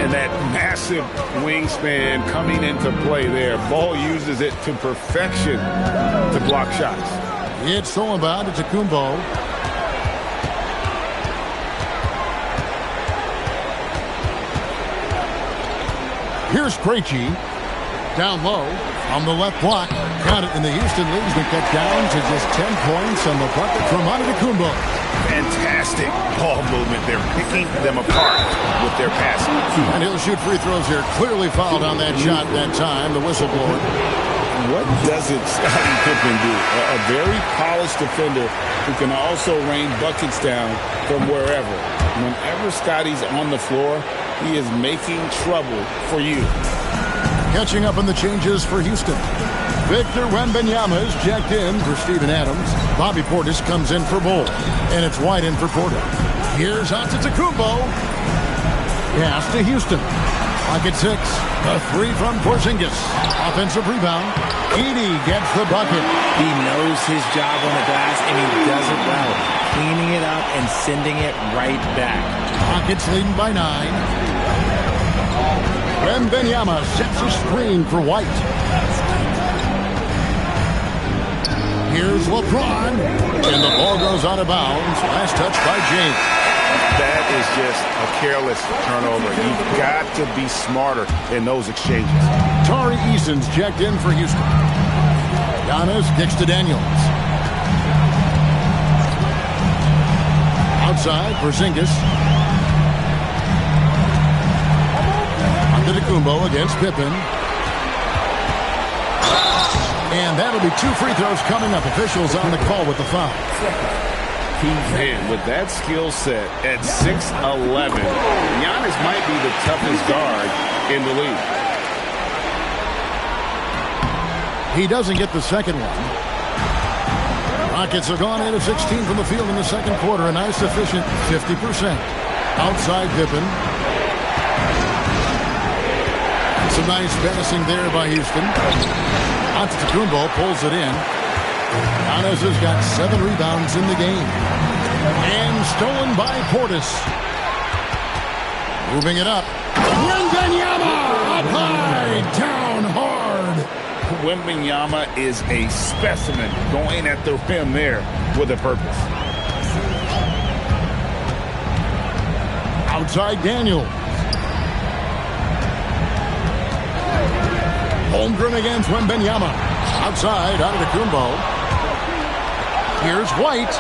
And that massive wingspan coming into play there. Ball uses it to perfection to block shots. It's all about Antetokounmpo. Here's Krejci. Down low on the left block. Got it in the Houston lead. Has been cut down to just 10 points on the bucket from Antetokounmpo. Fantastic ball movement. They're picking them apart with their passing. And he'll shoot free throws here. Clearly fouled on that shot that time. The whistle blower. What doesn't Scottie Pippen do? A very polished defender who can also rain buckets down from wherever. Whenever Scottie's on the floor, he is making trouble for you. Catching up on the changes for Houston. Victor Wembanyama is checked in for Steven Adams. Bobby Portis comes in for Bull. And it's White in for Porter. Here's Antetokounmpo. Pass to Houston. Pocket 6. A 3 from Porzingis. Offensive rebound. Edey gets the bucket. He knows his job on the glass, and he does it well. Cleaning it up and sending it right back. Rockets leading by 9. Wembanyama sets a screen for White. Here's LeBron. And the ball goes out of bounds. Last touch by James. That is just a careless turnover. You've got to be smarter in those exchanges. Tari Eason's checked in for Houston. Giannis kicks to Daniels. Outside, Porzingis. Antetokounmpo against Pippen. And that'll be 2 free throws coming up. Officials on the call with the foul. Man, with that skill set at 6'11", Giannis might be the toughest guard in the league. He doesn't get the second one. Rockets are gone 8 of 16 from the field in the second quarter. A nice efficient 50%. Outside Pippen. Some nice passing there by Houston. Antetokounmpo pulls it in. Giannis has got 7 rebounds in the game. And stolen by Portis. Moving it up. Wembanyama up high, down hard. Wembanyama is a specimen going at the rim there with a purpose. Outside Daniels. Holmgren against Wembanyama. Outside, Antetokounmpo. Here's White.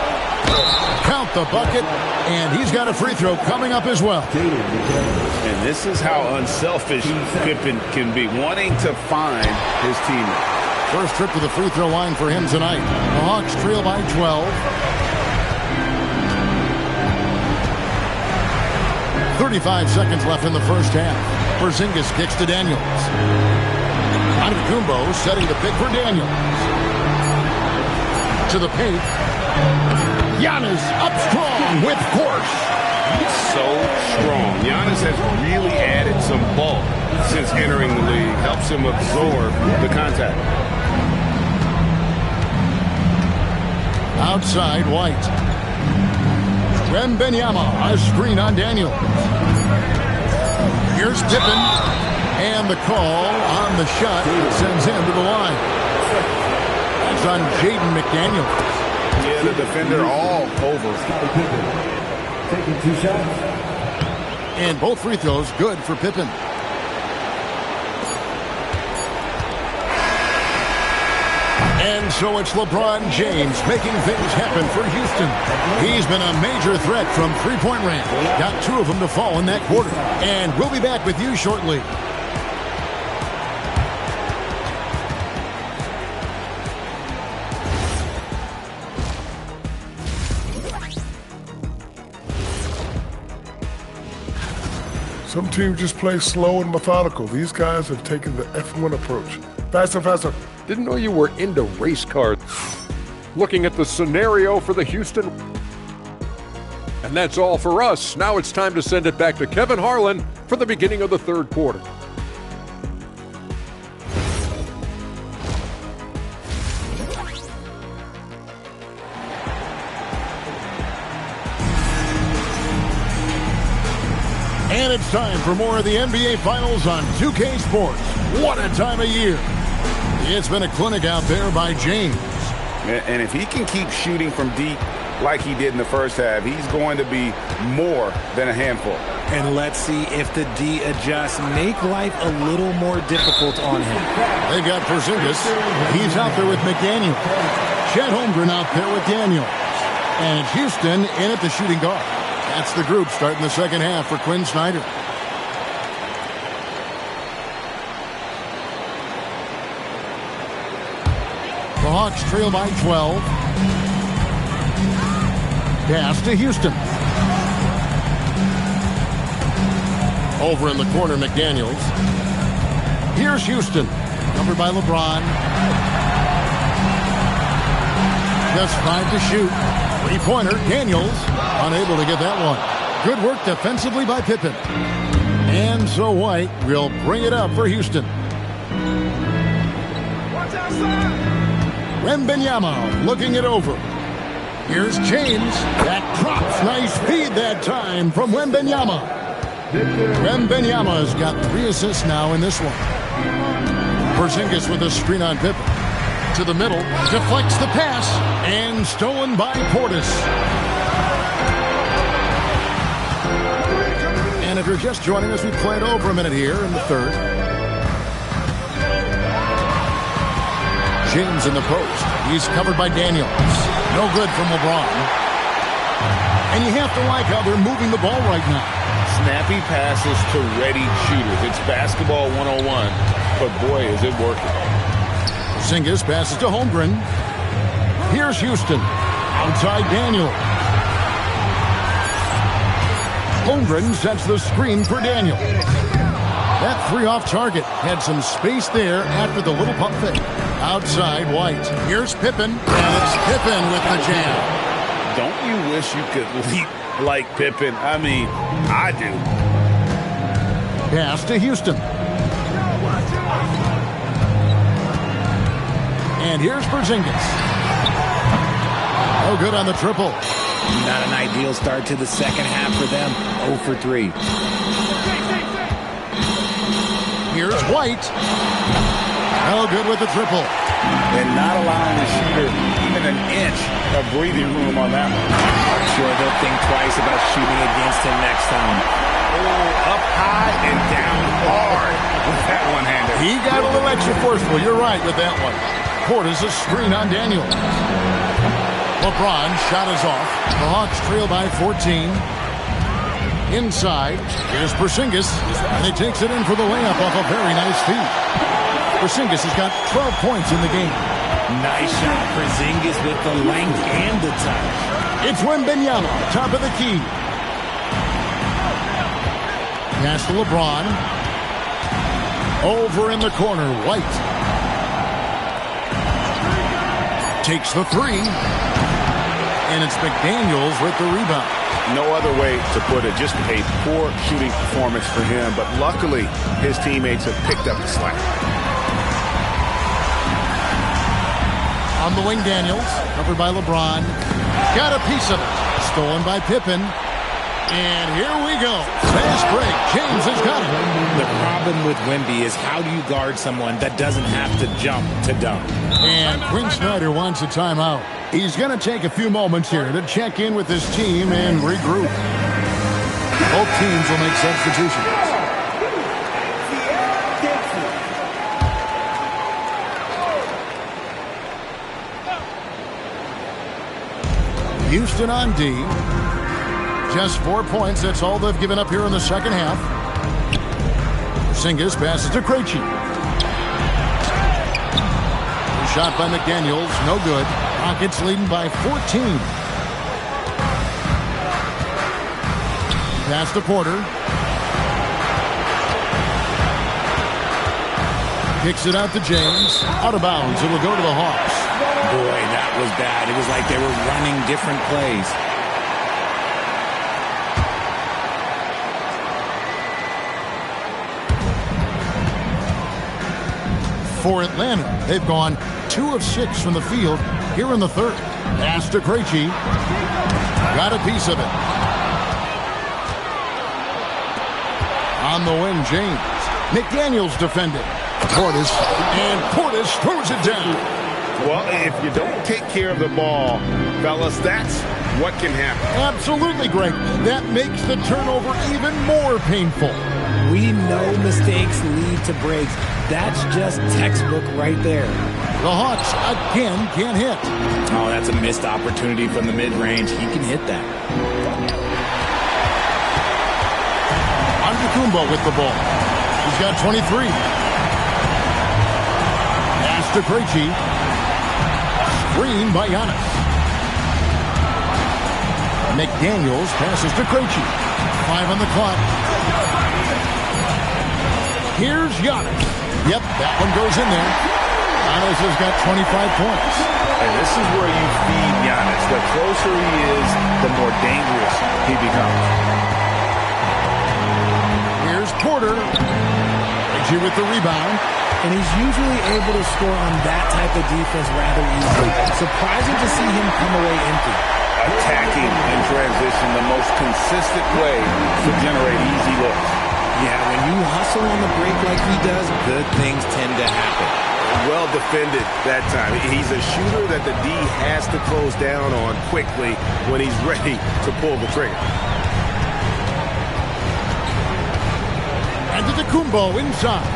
Count the bucket, and he's got a free throw coming up as well. And this is how unselfish Pippen can be, wanting to find his teammate. First trip to the free throw line for him tonight. The Hawks trail by 12. 35 seconds left in the first half. Porzingis kicks to Daniels. Antetokounmpo setting the pick for Daniels. To the paint. Giannis up strong with force. He's so strong. Giannis has really added some bulk since entering the league. Helps him absorb the contact. Outside White. Wembanyama, a screen on Daniels. Here's Pippen. And the call on the shot sends him to the line. That's on Jaden McDaniels. Yeah, the defender all over. Taking 2 shots. And both free throws good for Pippen. And so it's LeBron James making things happen for Houston. He's been a major threat from three-point range. Got 2 of them to fall in that quarter. And we'll be back with you shortly. Some teams just play slow and methodical. These guys have taken the F1 approach. Faster, faster. Didn't know you were into race cars. Looking at the scenario for the Houston. And that's all for us. Now it's time to send it back to Kevin Harlan for the beginning of the third quarter. And it's time for more of the NBA Finals on 2K Sports. What a time of year. It's been a clinic out there by James. And if he can keep shooting from deep like he did in the first half, he's going to be more than a handful. And let's see if the D adjusts, make life a little more difficult on him. They've got Porzingis. He's out there with McDaniel. Chet Holmgren out there with Daniels. And Houston in at the shooting guard. That's the group starting the second half for Quinn Snyder. The Hawks trail by 12. Pass to Houston. Over in the corner, McDaniels. Here's Houston. Covered by LeBron. Just 5 to shoot. Three-pointer, Daniels. Unable to get that one. Good work defensively by Pippen. And so White will bring it up for Houston. Wembanyama looking it over. Here's James. That drops. Nice feed that time from Wembanyama. Wembanyama's got 3 assists now in this one. Porzingis with a screen on Pippen. To the middle. Deflects the pass. And stolen by Portis. And if you're just joining us, we played over a minute here in the third. James in the post. He's covered by Daniels. No good from LeBron. And you have to like how they're moving the ball right now. Snappy passes to ready shooters. It's basketball 101, but boy, is it working. Porzingis passes to Holmgren. Here's Houston. Outside Daniels. Holmgren sets the screen for Daniels. That 3 off target had some space there after the little pump fake. Outside White. Here's Pippen. And it's Pippen with the jam. Don't you wish you could leap like Pippen? I mean, I do. Pass to Houston. And here's Porzingis. Oh, good on the triple. Not an ideal start to the second half for them. 0 for 3. Here's White. No good with the triple. And not allowing the shooter even an inch of breathing room on that one. I'm sure they'll think twice about shooting against him next time. Oh, up high and down hard with that one-hander. He got a little extra forceful. You're right with that one. Portis a screen on Daniels. LeBron shot is off. The Hawks trail by 14. Inside, here's Porzingis, and he takes it in for the layup off a very nice feed. Porzingis has got 12 points in the game. Nice shot, Porzingis with the length and the touch. It's Wembanyama, top of the key. Pass to LeBron. Over in the corner, White. Takes the 3. And it's McDaniels with the rebound. No other way to put it. Just a poor shooting performance for him. But luckily, his teammates have picked up the slack. On the wing, Daniels. Covered by LeBron. Got a piece of it. Stolen by Pippen. And here we go. Fast break. James has got it. The problem with Wemby is how do you guard someone that doesn't have to jump to dunk? And Quinn Snyder wants a timeout. He's going to take a few moments here to check in with his team and regroup. Both teams will make substitutions. Houston on D. Just 4 points. That's all they've given up here in the second half. Porzingis passes to Krejci. Shot by McDaniels. No good. Rockets leading by 14. Pass to Porter. Kicks it out to James. Out of bounds. It will go to the Hawks. Boy, that was bad. It was like they were running different plays. For Atlanta, they've gone 2 of 6 from the field here in the third. Pass to Krejci. Got a piece of it. On the wing, James. McDaniels defending. Portis. And Portis throws it down. Well, if you don't take care of the ball, fellas, that's what can happen. Absolutely, Greg. That makes the turnover even more painful. We know mistakes lead to breaks. That's just textbook right there. The Hawks again can't hit. Oh, that's a missed opportunity from the mid-range. He can hit that. Antetokounmpo with the ball. He's got 23. Pass to Krejci. Screen by Giannis. McDaniels passes to Krejci. 5 on the clock. Here's Giannis. Yep, that one goes in there. Giannis has got 25 points. And this is where you feed Giannis. The closer he is, the more dangerous he becomes. Here's Porter. Krejci with the rebound. And he's usually able to score on that type of defense rather easily. Surprising to see him come away empty. Attacking in transition, the most consistent way to generate easy looks. Yeah, when you hustle on the break like he does, good things tend to happen. Well defended that time. He's a shooter that the D has to close down on quickly when he's ready to pull the trigger. Antetokounmpo inside.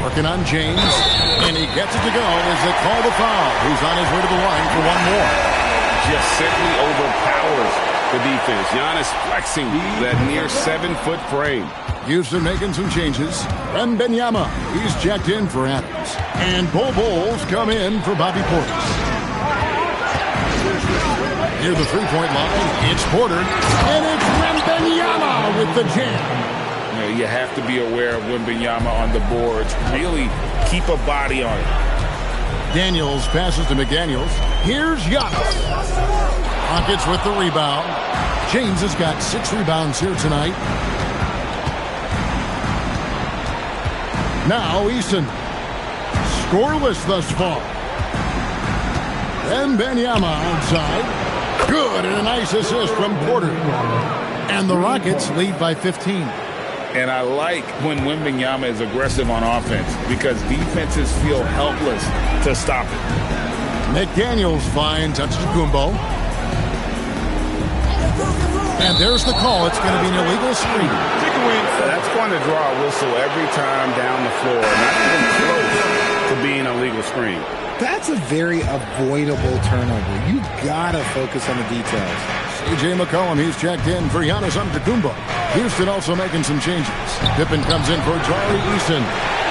Working on James. And he gets it to go as they call the foul. He's on his way to the line for one more. Just simply overpowers the defense. Giannis flexing that near 7-foot frame. Houston making some changes. Wembanyama, he's checked in for Adams. And Bol Bol's come in for Bobby Portis. Near the three-point line, it's Porter. And it's Wembanyama with the jam. You have to be aware of Wembanyama on the boards. Really keep a body on it. Daniels passes to McDaniels. Here's Giannis. Rockets with the rebound. James has got 6 rebounds here tonight. Now Easton. Scoreless thus far. Wembanyama outside. Good, and a nice assist from Porter. And the Rockets lead by 15. And I like when Wembanyama is aggressive on offense because defenses feel helpless to stop it. McDaniels finds Antetokounmpo. And there's the call. It's going to be an illegal screen. That's going to draw a whistle every time down the floor. Not even close to being a legal screen. That's a very avoidable turnover. You got to focus on the details. C.J. McCollum, he's checked in for Giannis Antetokounmpo. Houston also making some changes. Pippen comes in for Tari Eason.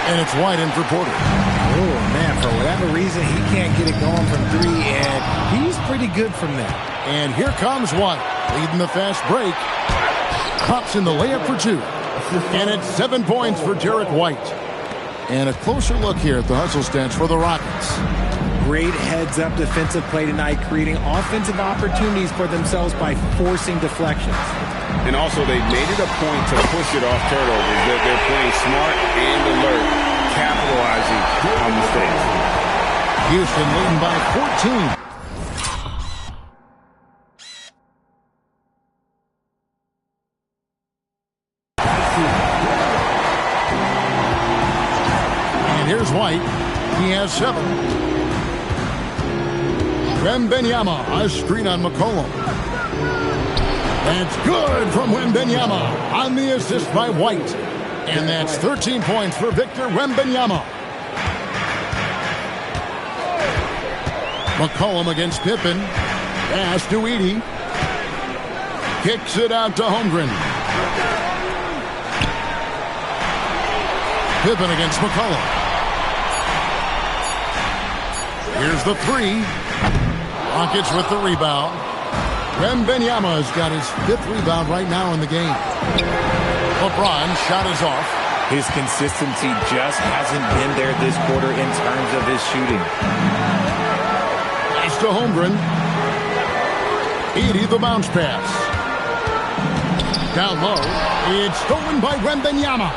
And it's White in for Porter. Oh, man, for whatever reason, he can't get it going from 3, and he's pretty good from there. And here comes White, leading the fast break. Pops in the layup for 2. And it's 7 points for Derek White. And a closer look here at the hustle stats for the Rockets. Great heads-up defensive play tonight, creating offensive opportunities for themselves by forcing deflections. And also, they've made it a point to push it off turnovers. They're playing smart and alert, capitalizing on mistakes. Houston leading by 14. And here's White. He has 7. Wembanyama, a screen on McCollum. That's good from Wembanyama on the assist by White. And that's 13 points for Victor Wembanyama. McCollum against Pippen. Pass to Edey. Kicks it out to Holmgren. Pippen against McCollum. Here's the 3. Rockets with the rebound. Wembanyama's got his 5th rebound right now in the game. LeBron shot is off. His consistency just hasn't been there this quarter in terms of his shooting. Nice to Holmgren. Edey the bounce pass. Down low. It's stolen by Wembanyama.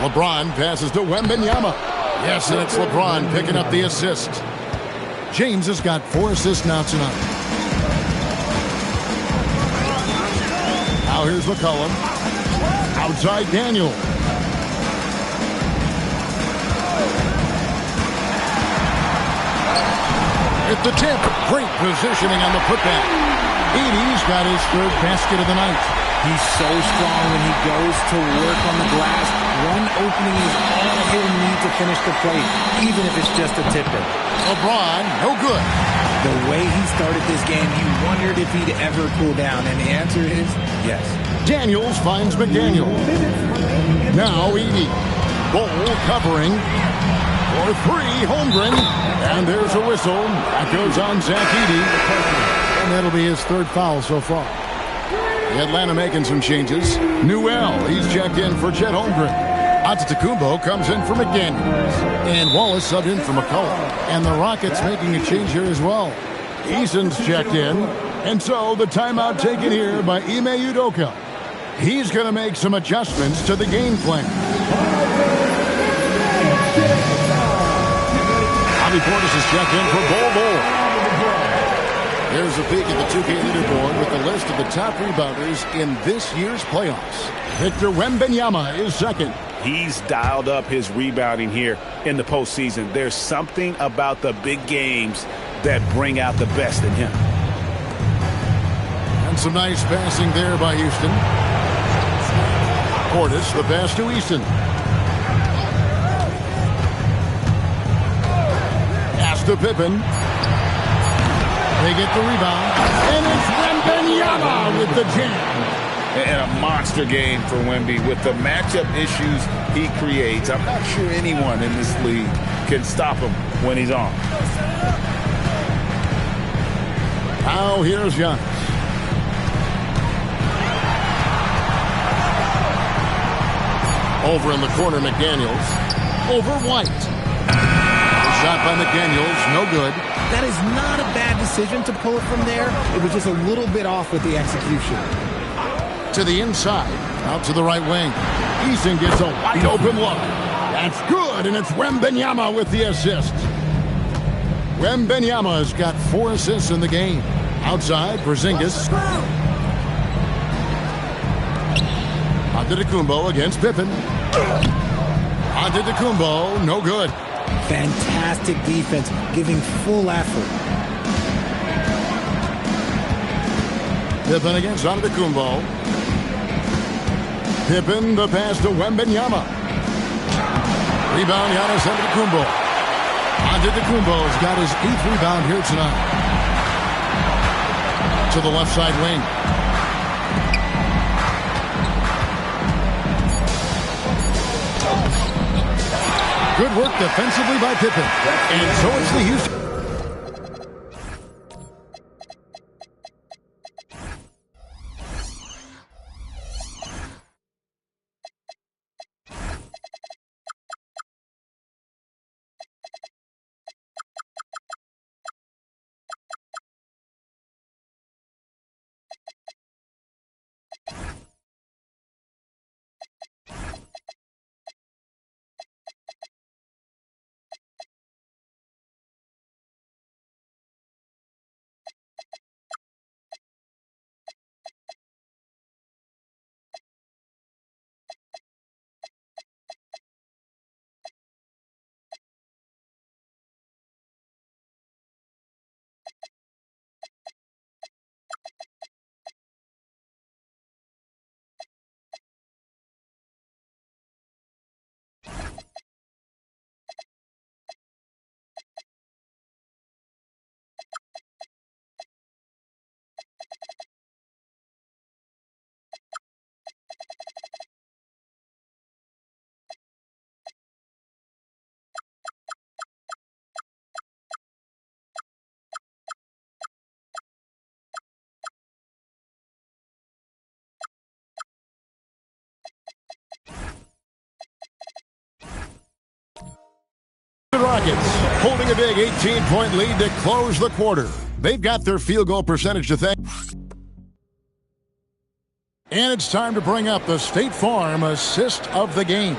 LeBron passes to Wembanyama. Yes, and it's LeBron picking up the assist. James has got 4 assists now tonight. Now here's McCollum. Outside Daniel. At the tip. Great positioning on the putback. Edey's got his third basket of the night. He's so strong when he goes to work on the glass. One opening is all he'll need to finish the play, even if it's just a tip-in. LeBron, no good. The way he started this game, you wondered if he'd ever cool down, and the answer is yes. Daniels finds McDaniel. Now Edey. Ball covering for three. Holmgren. And there's a whistle. That goes on Zach Edey. And that'll be his third foul so far. Atlanta making some changes. Newell, he's checked in for Chet Holmgren. Antetokounmpo comes in for McDaniels. And Wallace subbed in for McCollum. And the Rockets making a change here as well. Eason's checked in. And so the timeout taken here by Ime Udoka. He's going to make some adjustments to the game plan. Bobby Portis is checked in for Bol Bol. There's a peek at the 2K leaderboard with the list of the top rebounders in this year's playoffs. Victor Wembanyama is second. He's dialed up his rebounding here in the postseason. There's something about the big games that bring out the best in him. And some nice passing there by Houston. Portis, the pass to Easton. Pass to Pippen. They get the rebound, and it's Wembanyama with the jam. And a monster game for Wemby with the matchup issues he creates. I'm not sure anyone in this league can stop him when he's on. Now here's Giannis. Over in the corner, McDaniels. Over White. Shot by McDaniels, no good. That is not a bad decision to pull it from there. It was just a little bit off with the execution. To the inside, out to the right wing. Eason gets a wide open look. That's good, and it's Wembanyama with the assist. Wembanyama has got 4 assists in the game. Outside, Porzingis. Antetokounmpo against Pippen. Antetokounmpo, no good. Fantastic defense, giving full effort. Pippen against Antetokounmpo. Pippen, the pass to Wembanyama. Rebound, Giannis Antetokounmpo. Antetokounmpo's got his 8th rebound here tonight. To the left side wing. Good work defensively by Pippen. And so it's the Houston. Rockets holding a big 18-point lead to close the quarter. They've got their field goal percentage to thank. And it's time to bring up the State Farm assist of the game.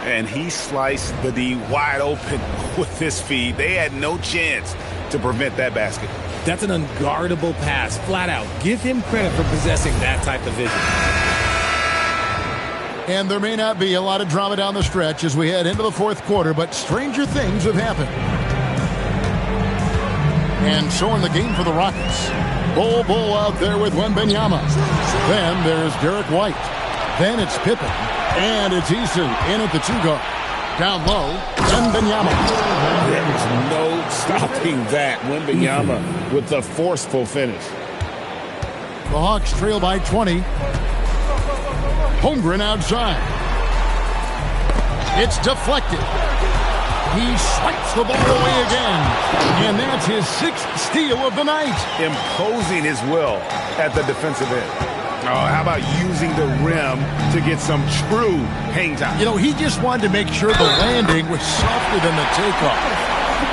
And he sliced the D wide open with this feed. They had no chance to prevent that basket. That's an unguardable pass, flat out. Give him credit for possessing that type of vision. And there may not be a lot of drama down the stretch as we head into the fourth quarter, but stranger things have happened. And so in the game for the Rockets, Bol out there with Wembanyama. Then there's Derek White. Then it's Pippen. And it's Eason in at the 2-guard. Down low, Wembanyama. There's no stopping that. Wembanyama with the forceful finish. The Hawks trail by 20. Holmgren outside. It's deflected. He swipes the ball away again. And that's his 6th steal of the night. Imposing his will at the defensive end. Oh, how about using the rim to get some true hang time? You know, he just wanted to make sure the landing was softer than the takeoff.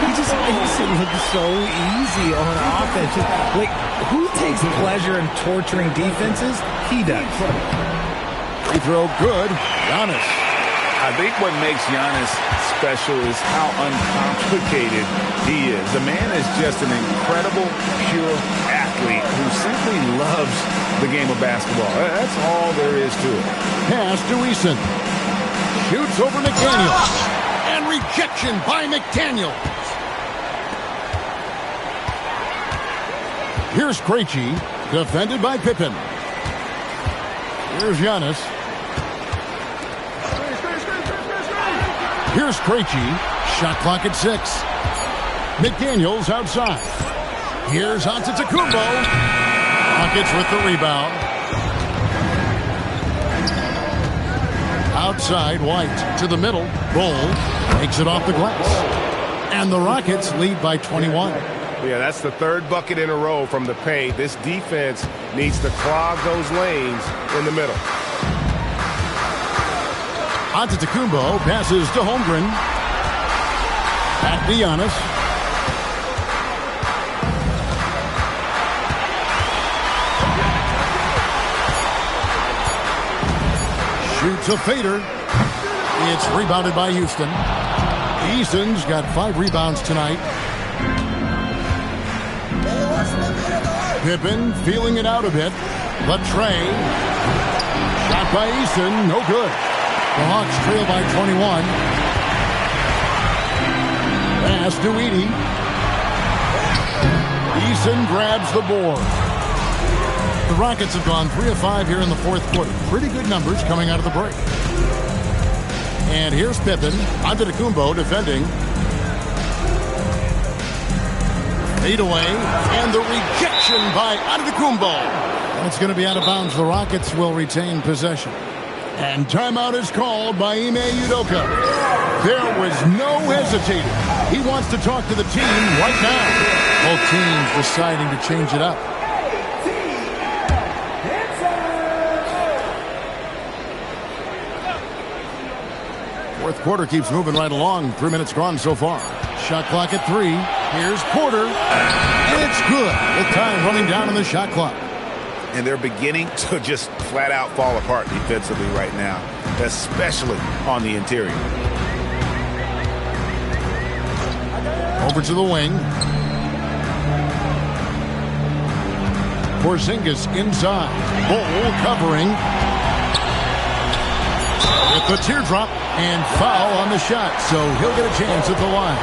He just makes it look so easy on offense. Like, who takes pleasure in torturing defenses? He does. Free throw good. Giannis. I think what makes Giannis special is how uncomplicated he is. The man is just an incredible, pure athlete who simply loves the game of basketball. That's all there is to it. Pass to Eason. Shoots over McDaniels. And rejection by McDaniels. Here's Krejci, defended by Pippen. Here's Giannis. Here's Krejci. Shot clock at 6. McDaniels outside. Here's Antetokounmpo. Rockets with the rebound. Outside, White to the middle. Bol takes it off the glass. And the Rockets lead by 21. Yeah, that's the 3rd bucket in a row from the paint. This defense needs to clog those lanes in the middle. Antetokounmpo passes to Holmgren. Back to Giannis. Shoots a fader. It's rebounded by Houston. Eason's got 5 rebounds tonight. Pippen feeling it out a bit. Latrey. Shot by Eason. No good. The Hawks trail by 21. Pass to Edey. Eason grabs the board. The Rockets have gone 3 of 5 here in the fourth quarter. Pretty good numbers coming out of the break. And here's Pippen. Antetokounmpo defending. Fade away. And the rejection by Antetokounmpo. And it's going to be out of bounds. The Rockets will retain possession. And timeout is called by Ime Udoka. There was no hesitating. He wants to talk to the team right now. Both teams deciding to change it up. Fourth quarter keeps moving right along. 3 minutes gone so far. Shot clock at 3. Here's Porter. And it's good with time running down on the shot clock. And they're beginning to just flat out fall apart defensively right now, especially on the interior. Over to the wing. Porzingis inside. Bol covering. With the teardrop and foul on the shot, so he'll get a chance at the line.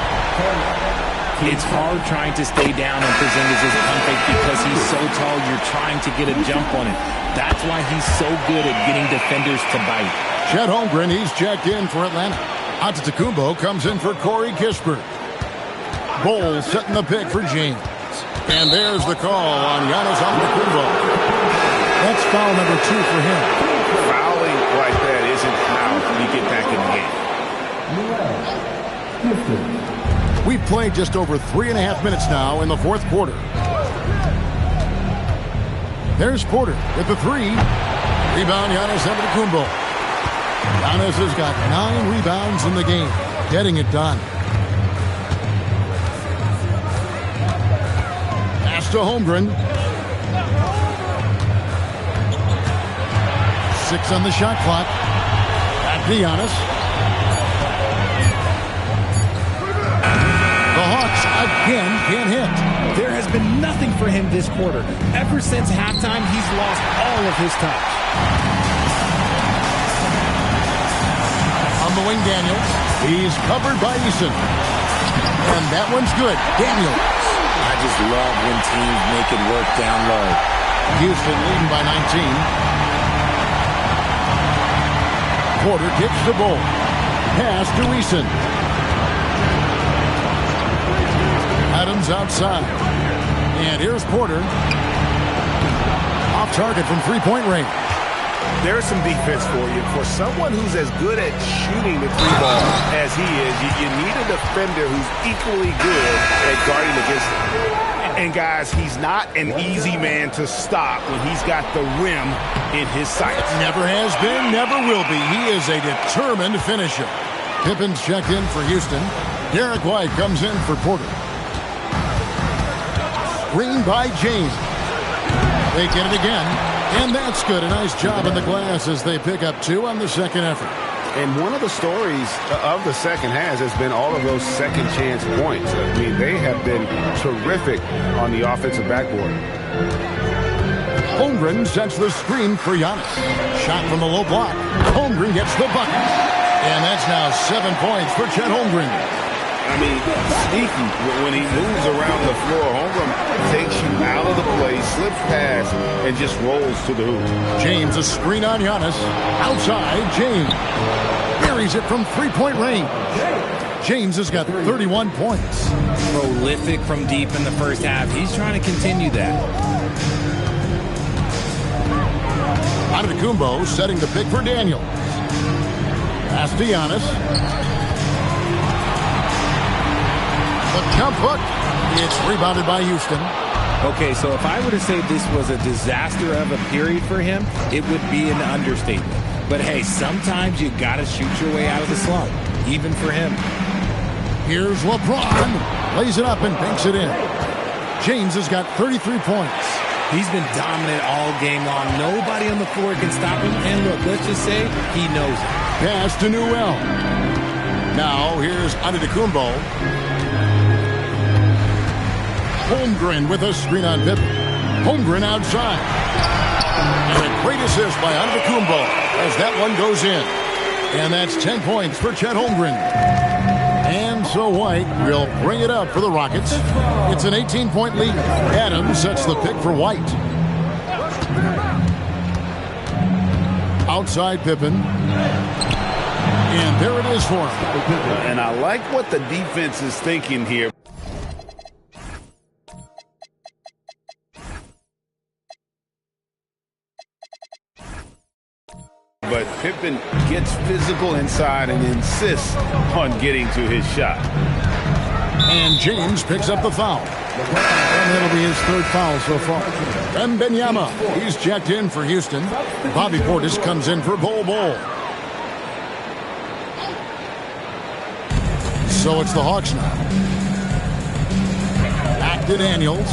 It's hard trying to stay down on Porzingis' pump fake because he's so tall, you're trying to get a jump on it. That's why he's so good at getting defenders to bite. Chet Holmgren, he's checked in for Atlanta. Antetokounmpo comes in for Corey Kispert. Bol setting the pick for James. And there's the call on Giannis Antetokounmpo. That's foul number 2 for him. Fouling like that isn't how you get back in the game. We've played just over 3.5 minutes now in the fourth quarter. There's Porter with the 3. Rebound, Giannis Antetokounmpo. Giannis has got 9 rebounds in the game, getting it done. Pass to Holmgren. 6 on the shot clock. Back to Giannis. The Hawks again can't hit. There has been nothing for him this quarter. Ever since halftime, he's lost all of his touch. On the wing, Daniels. He's covered by Eason. And that one's good. Daniels. I just love when teams make it work down low. Houston leading by 19. Porter gets the ball. Pass to Eason. Adams outside. And here's Porter. Off target from three-point range. There's some defense for you. For someone who's as good at shooting the three ball as he is, you need a defender who's equally good at guarding against him. And guys, he's not an easy man to stop when he's got the rim in his sights. Never has been, never will be. He is a determined finisher. Pippen's checked in for Houston. Derek White comes in for Porter. Screen by James. They get it again. And that's good. A nice job in the glass as they pick up 2 on the second effort. And one of the stories of the second half has been all of those second chance points. I mean, they have been terrific on the offensive backboard. Holmgren sets the screen for Giannis. Shot from the low block. Holmgren gets the bucket. And that's now 7 points for Chet Holmgren. I mean, sneaky. When he moves around the floor, Holmgren takes you out of the play, slips past, and just rolls to the hoop. James, a screen on Giannis. Outside, James. Buries it from three-point range. James has got 31 points. Prolific from deep in the first half. He's trying to continue that. Antetokounmpo setting the pick for Daniels. Pass to Giannis. The jump hook. It's rebounded by Houston. Okay, so if I were to say this was a disaster of a period for him, it would be an understatement. But hey, sometimes you got to shoot your way out of the slump, even for him. Here's LeBron. Lays it up and banks it in. James has got 33 points. He's been dominant all game long. Nobody on the floor can stop him. And look, let's just say he knows it. Pass to Newell. Now here's Antetokounmpo. Holmgren with a screen on Pippen. Holmgren outside. And a great assist by Antetokounmpo as that one goes in. And that's 10 points for Chet Holmgren. And so White will bring it up for the Rockets. It's an 18-point lead. Adams sets the pick for White. Outside Pippen. And there it is for him. And I like what the defense is thinking here. But Pippen gets physical inside and insists on getting to his shot. And James picks up the foul. And that'll be his third foul so far. Wembanyama, he's checked in for Houston. Bobby Portis comes in for Bol Bol. So it's the Hawks now. Back to Daniels.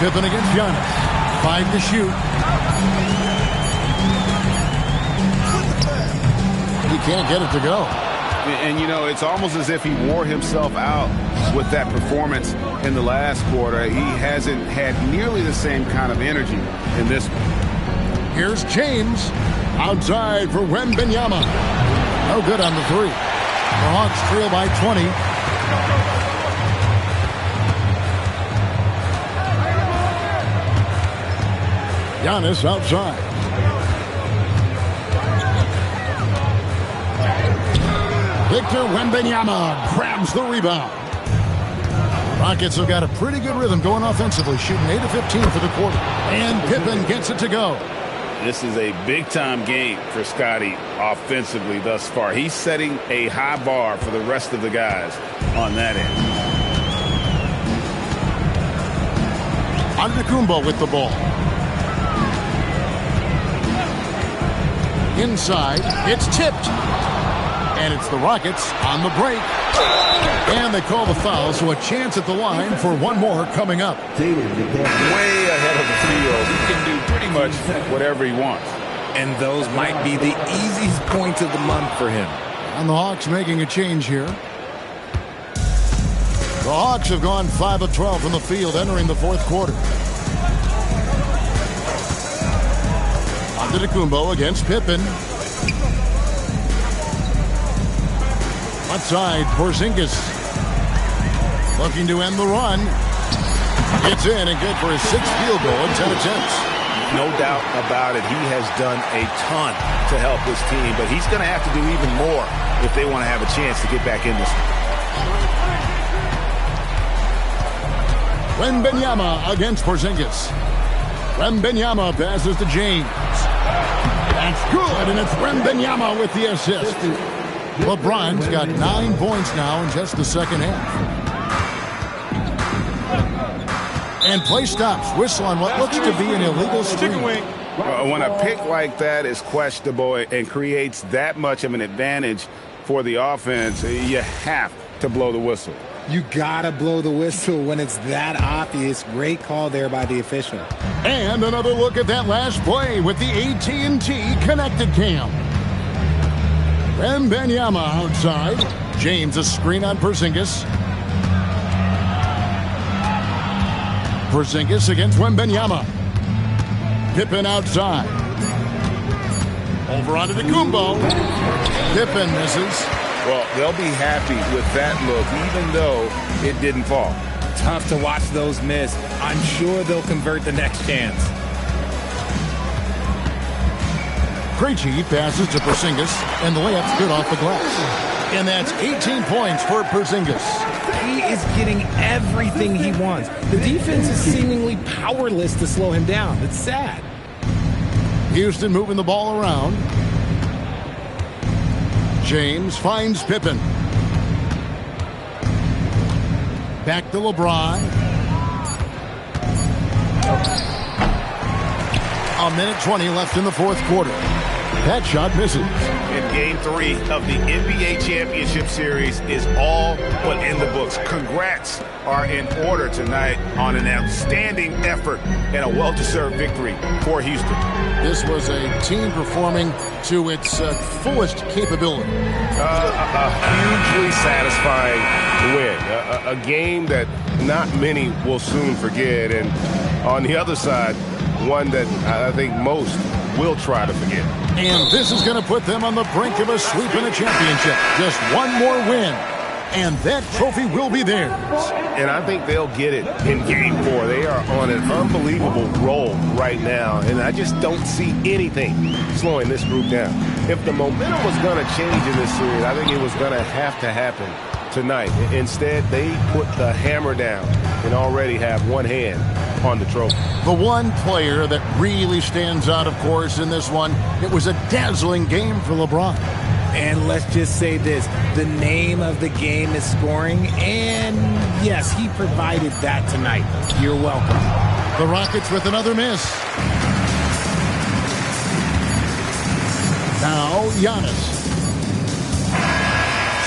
Pippen against Giannis. 5 to shoot. He can't get it to go. And, you know, it's almost as if he wore himself out with that performance in the last quarter. He hasn't had nearly the same kind of energy in this one. Here's James. Outside for Wembanyama. No good on the three. The Hawks trail by 20. Giannis outside. Victor Wembanyama grabs the rebound. Rockets have got a pretty good rhythm going offensively, shooting 8 of 15 for the quarter. And Pippen gets it to go. This is a big-time game for Scotty offensively thus far. He's setting a high bar for the rest of the guys on that end. Antetokounmpo with the ball. Inside, it's tipped. And it's the Rockets on the break. And they call the foul, so a chance at the line for one more coming up. Way ahead of the field. He can do pretty much whatever he wants. And those might be the easiest points of the month for him. And the Hawks making a change here. The Hawks have gone 5 of 12 from the field entering the fourth quarter. Antetokounmpo against Pippen. Left side, Porzingis. Looking to end the run. It's in and good for his 6th field goal in 10 attempts. No doubt about it. He has done a ton to help this team, but he's going to have to do even more if they want to have a chance to get back in this. Wembanyama against Porzingis. Wembanyama passes to James. That's good, and it's Wembanyama with the assist. LeBron's got 9 points now in just the second half. And play stops. Whistle on what looks to be an illegal screen. When a pick like that is questionable and creates that much of an advantage for the offense, you have to blow the whistle. You gotta blow the whistle when it's that obvious. Great call there by the official. And another look at that last play with the AT&T connected cam. Wembanyama outside. James a screen on Porzingis. Porzingis against Wembanyama. Pippen outside. Over onto Antetokounmpo. Pippen misses. Well, they'll be happy with that look, even though it didn't fall. Tough to watch those miss. I'm sure they'll convert the next chance. Krejci passes to Porzingis, and the layup's good off the glass. And that's 18 points for Porzingis. He is getting everything he wants. The defense is seemingly powerless to slow him down. It's sad. Houston moving the ball around. James finds Pippen. Back to LeBron. A minute 20 left in the fourth quarter. That shot misses. And Game 3 of the NBA Championship Series is all but in the books. Congrats are in order tonight on an outstanding effort and a well-deserved victory for Houston. This was a team performing to its fullest capability. A hugely satisfying win. A game that not many will soon forget. And on the other side, one that I think most will try to forget. And this is going to put them on the brink of a sweep in a championship. Just one more win, and that trophy will be theirs. And I think they'll get it in Game 4. They are on an unbelievable roll right now, and I just don't see anything slowing this group down. If the momentum was going to change in this series, I think it was going to happen tonight. Instead, they put the hammer down and already have one hand on the trophy. The one player that really stands out, of course, in this one, it was a dazzling game for LeBron. And let's just say this, the name of the game is scoring, and yes, he provided that tonight. You're welcome. The Rockets with another miss. Now, Giannis.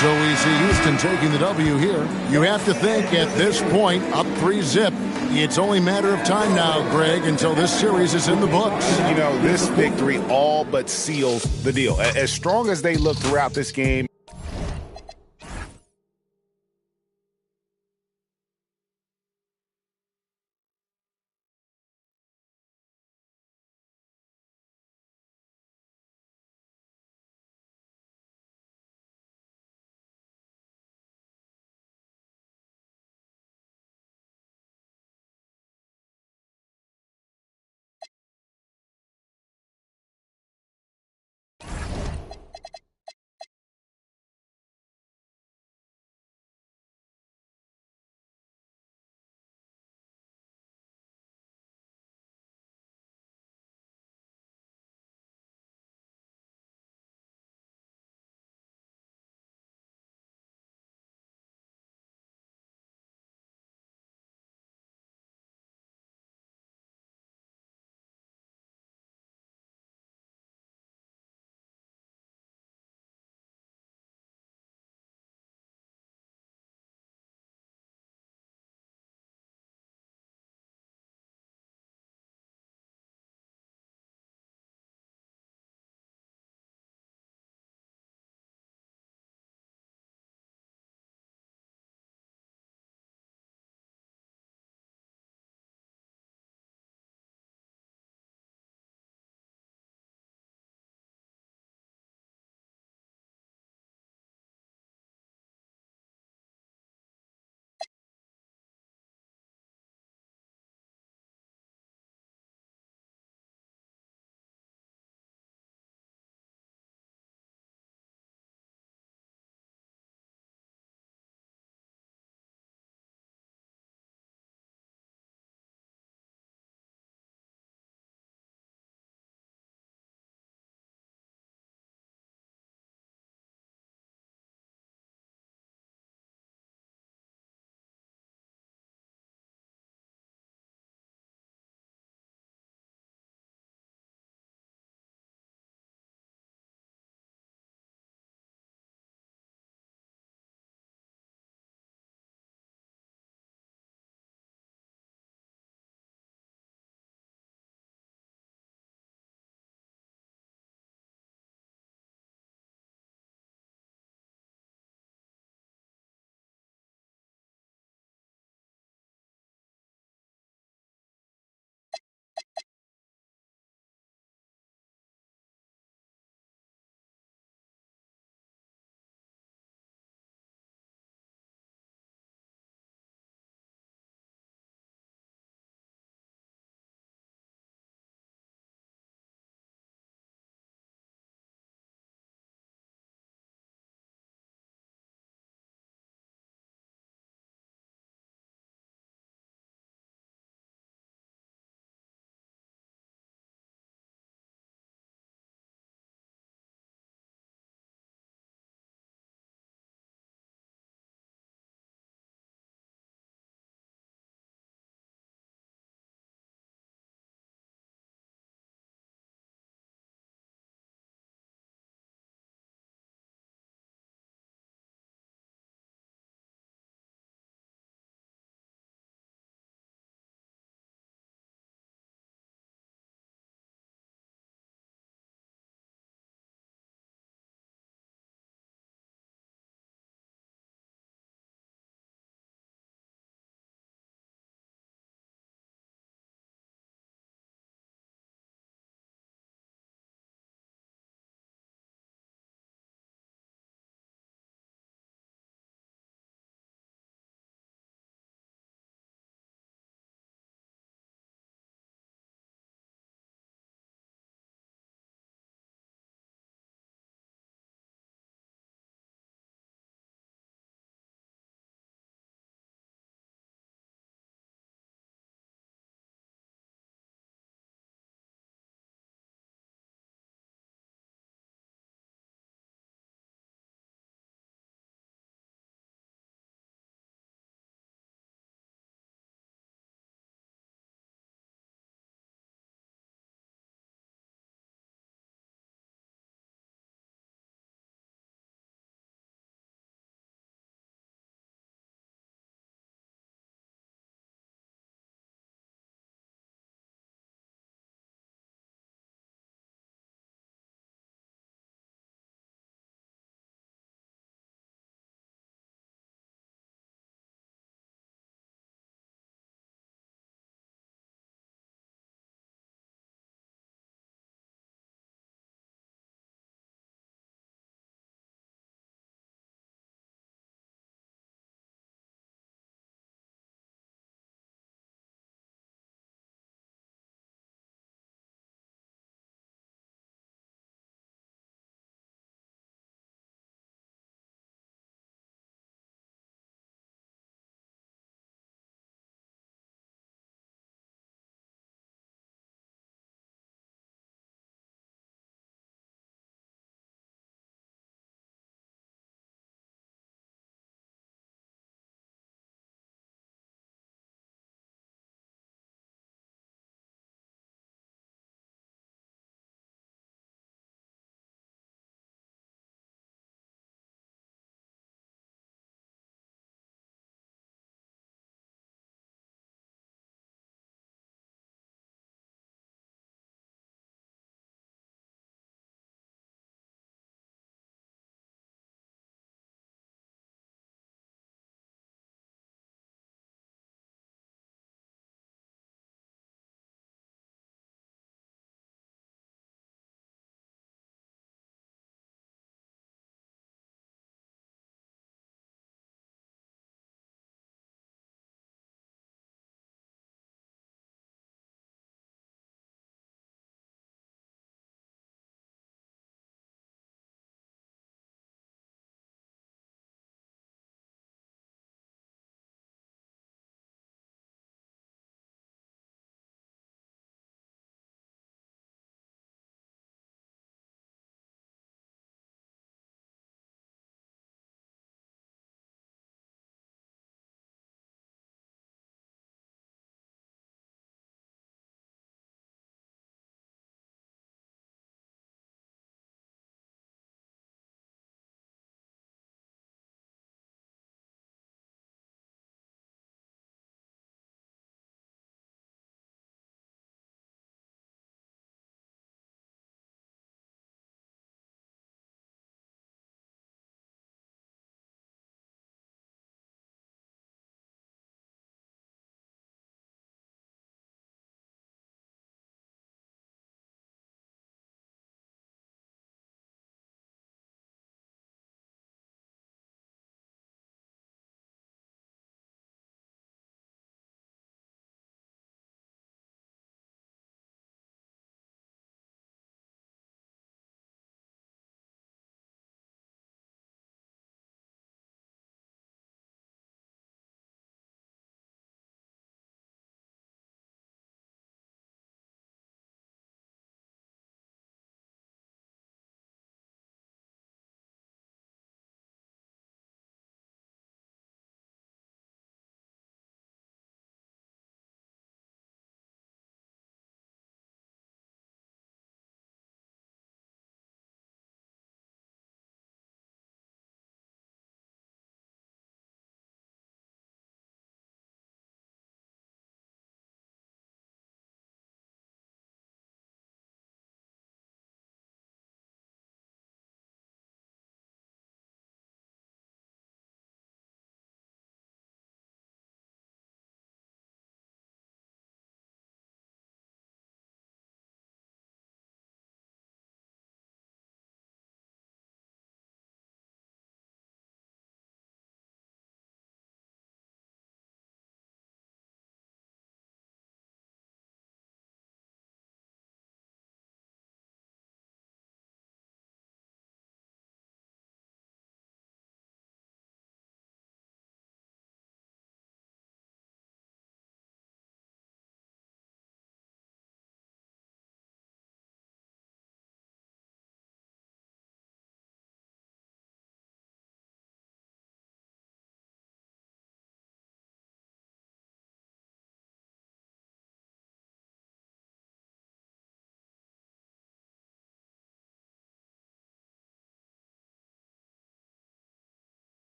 So we see Houston taking the W here. You have to think at this point, up 3-zip, it's only a matter of time now, Greg, until this series is in the books. You know, this victory all but seals the deal. As strong as they look throughout this game,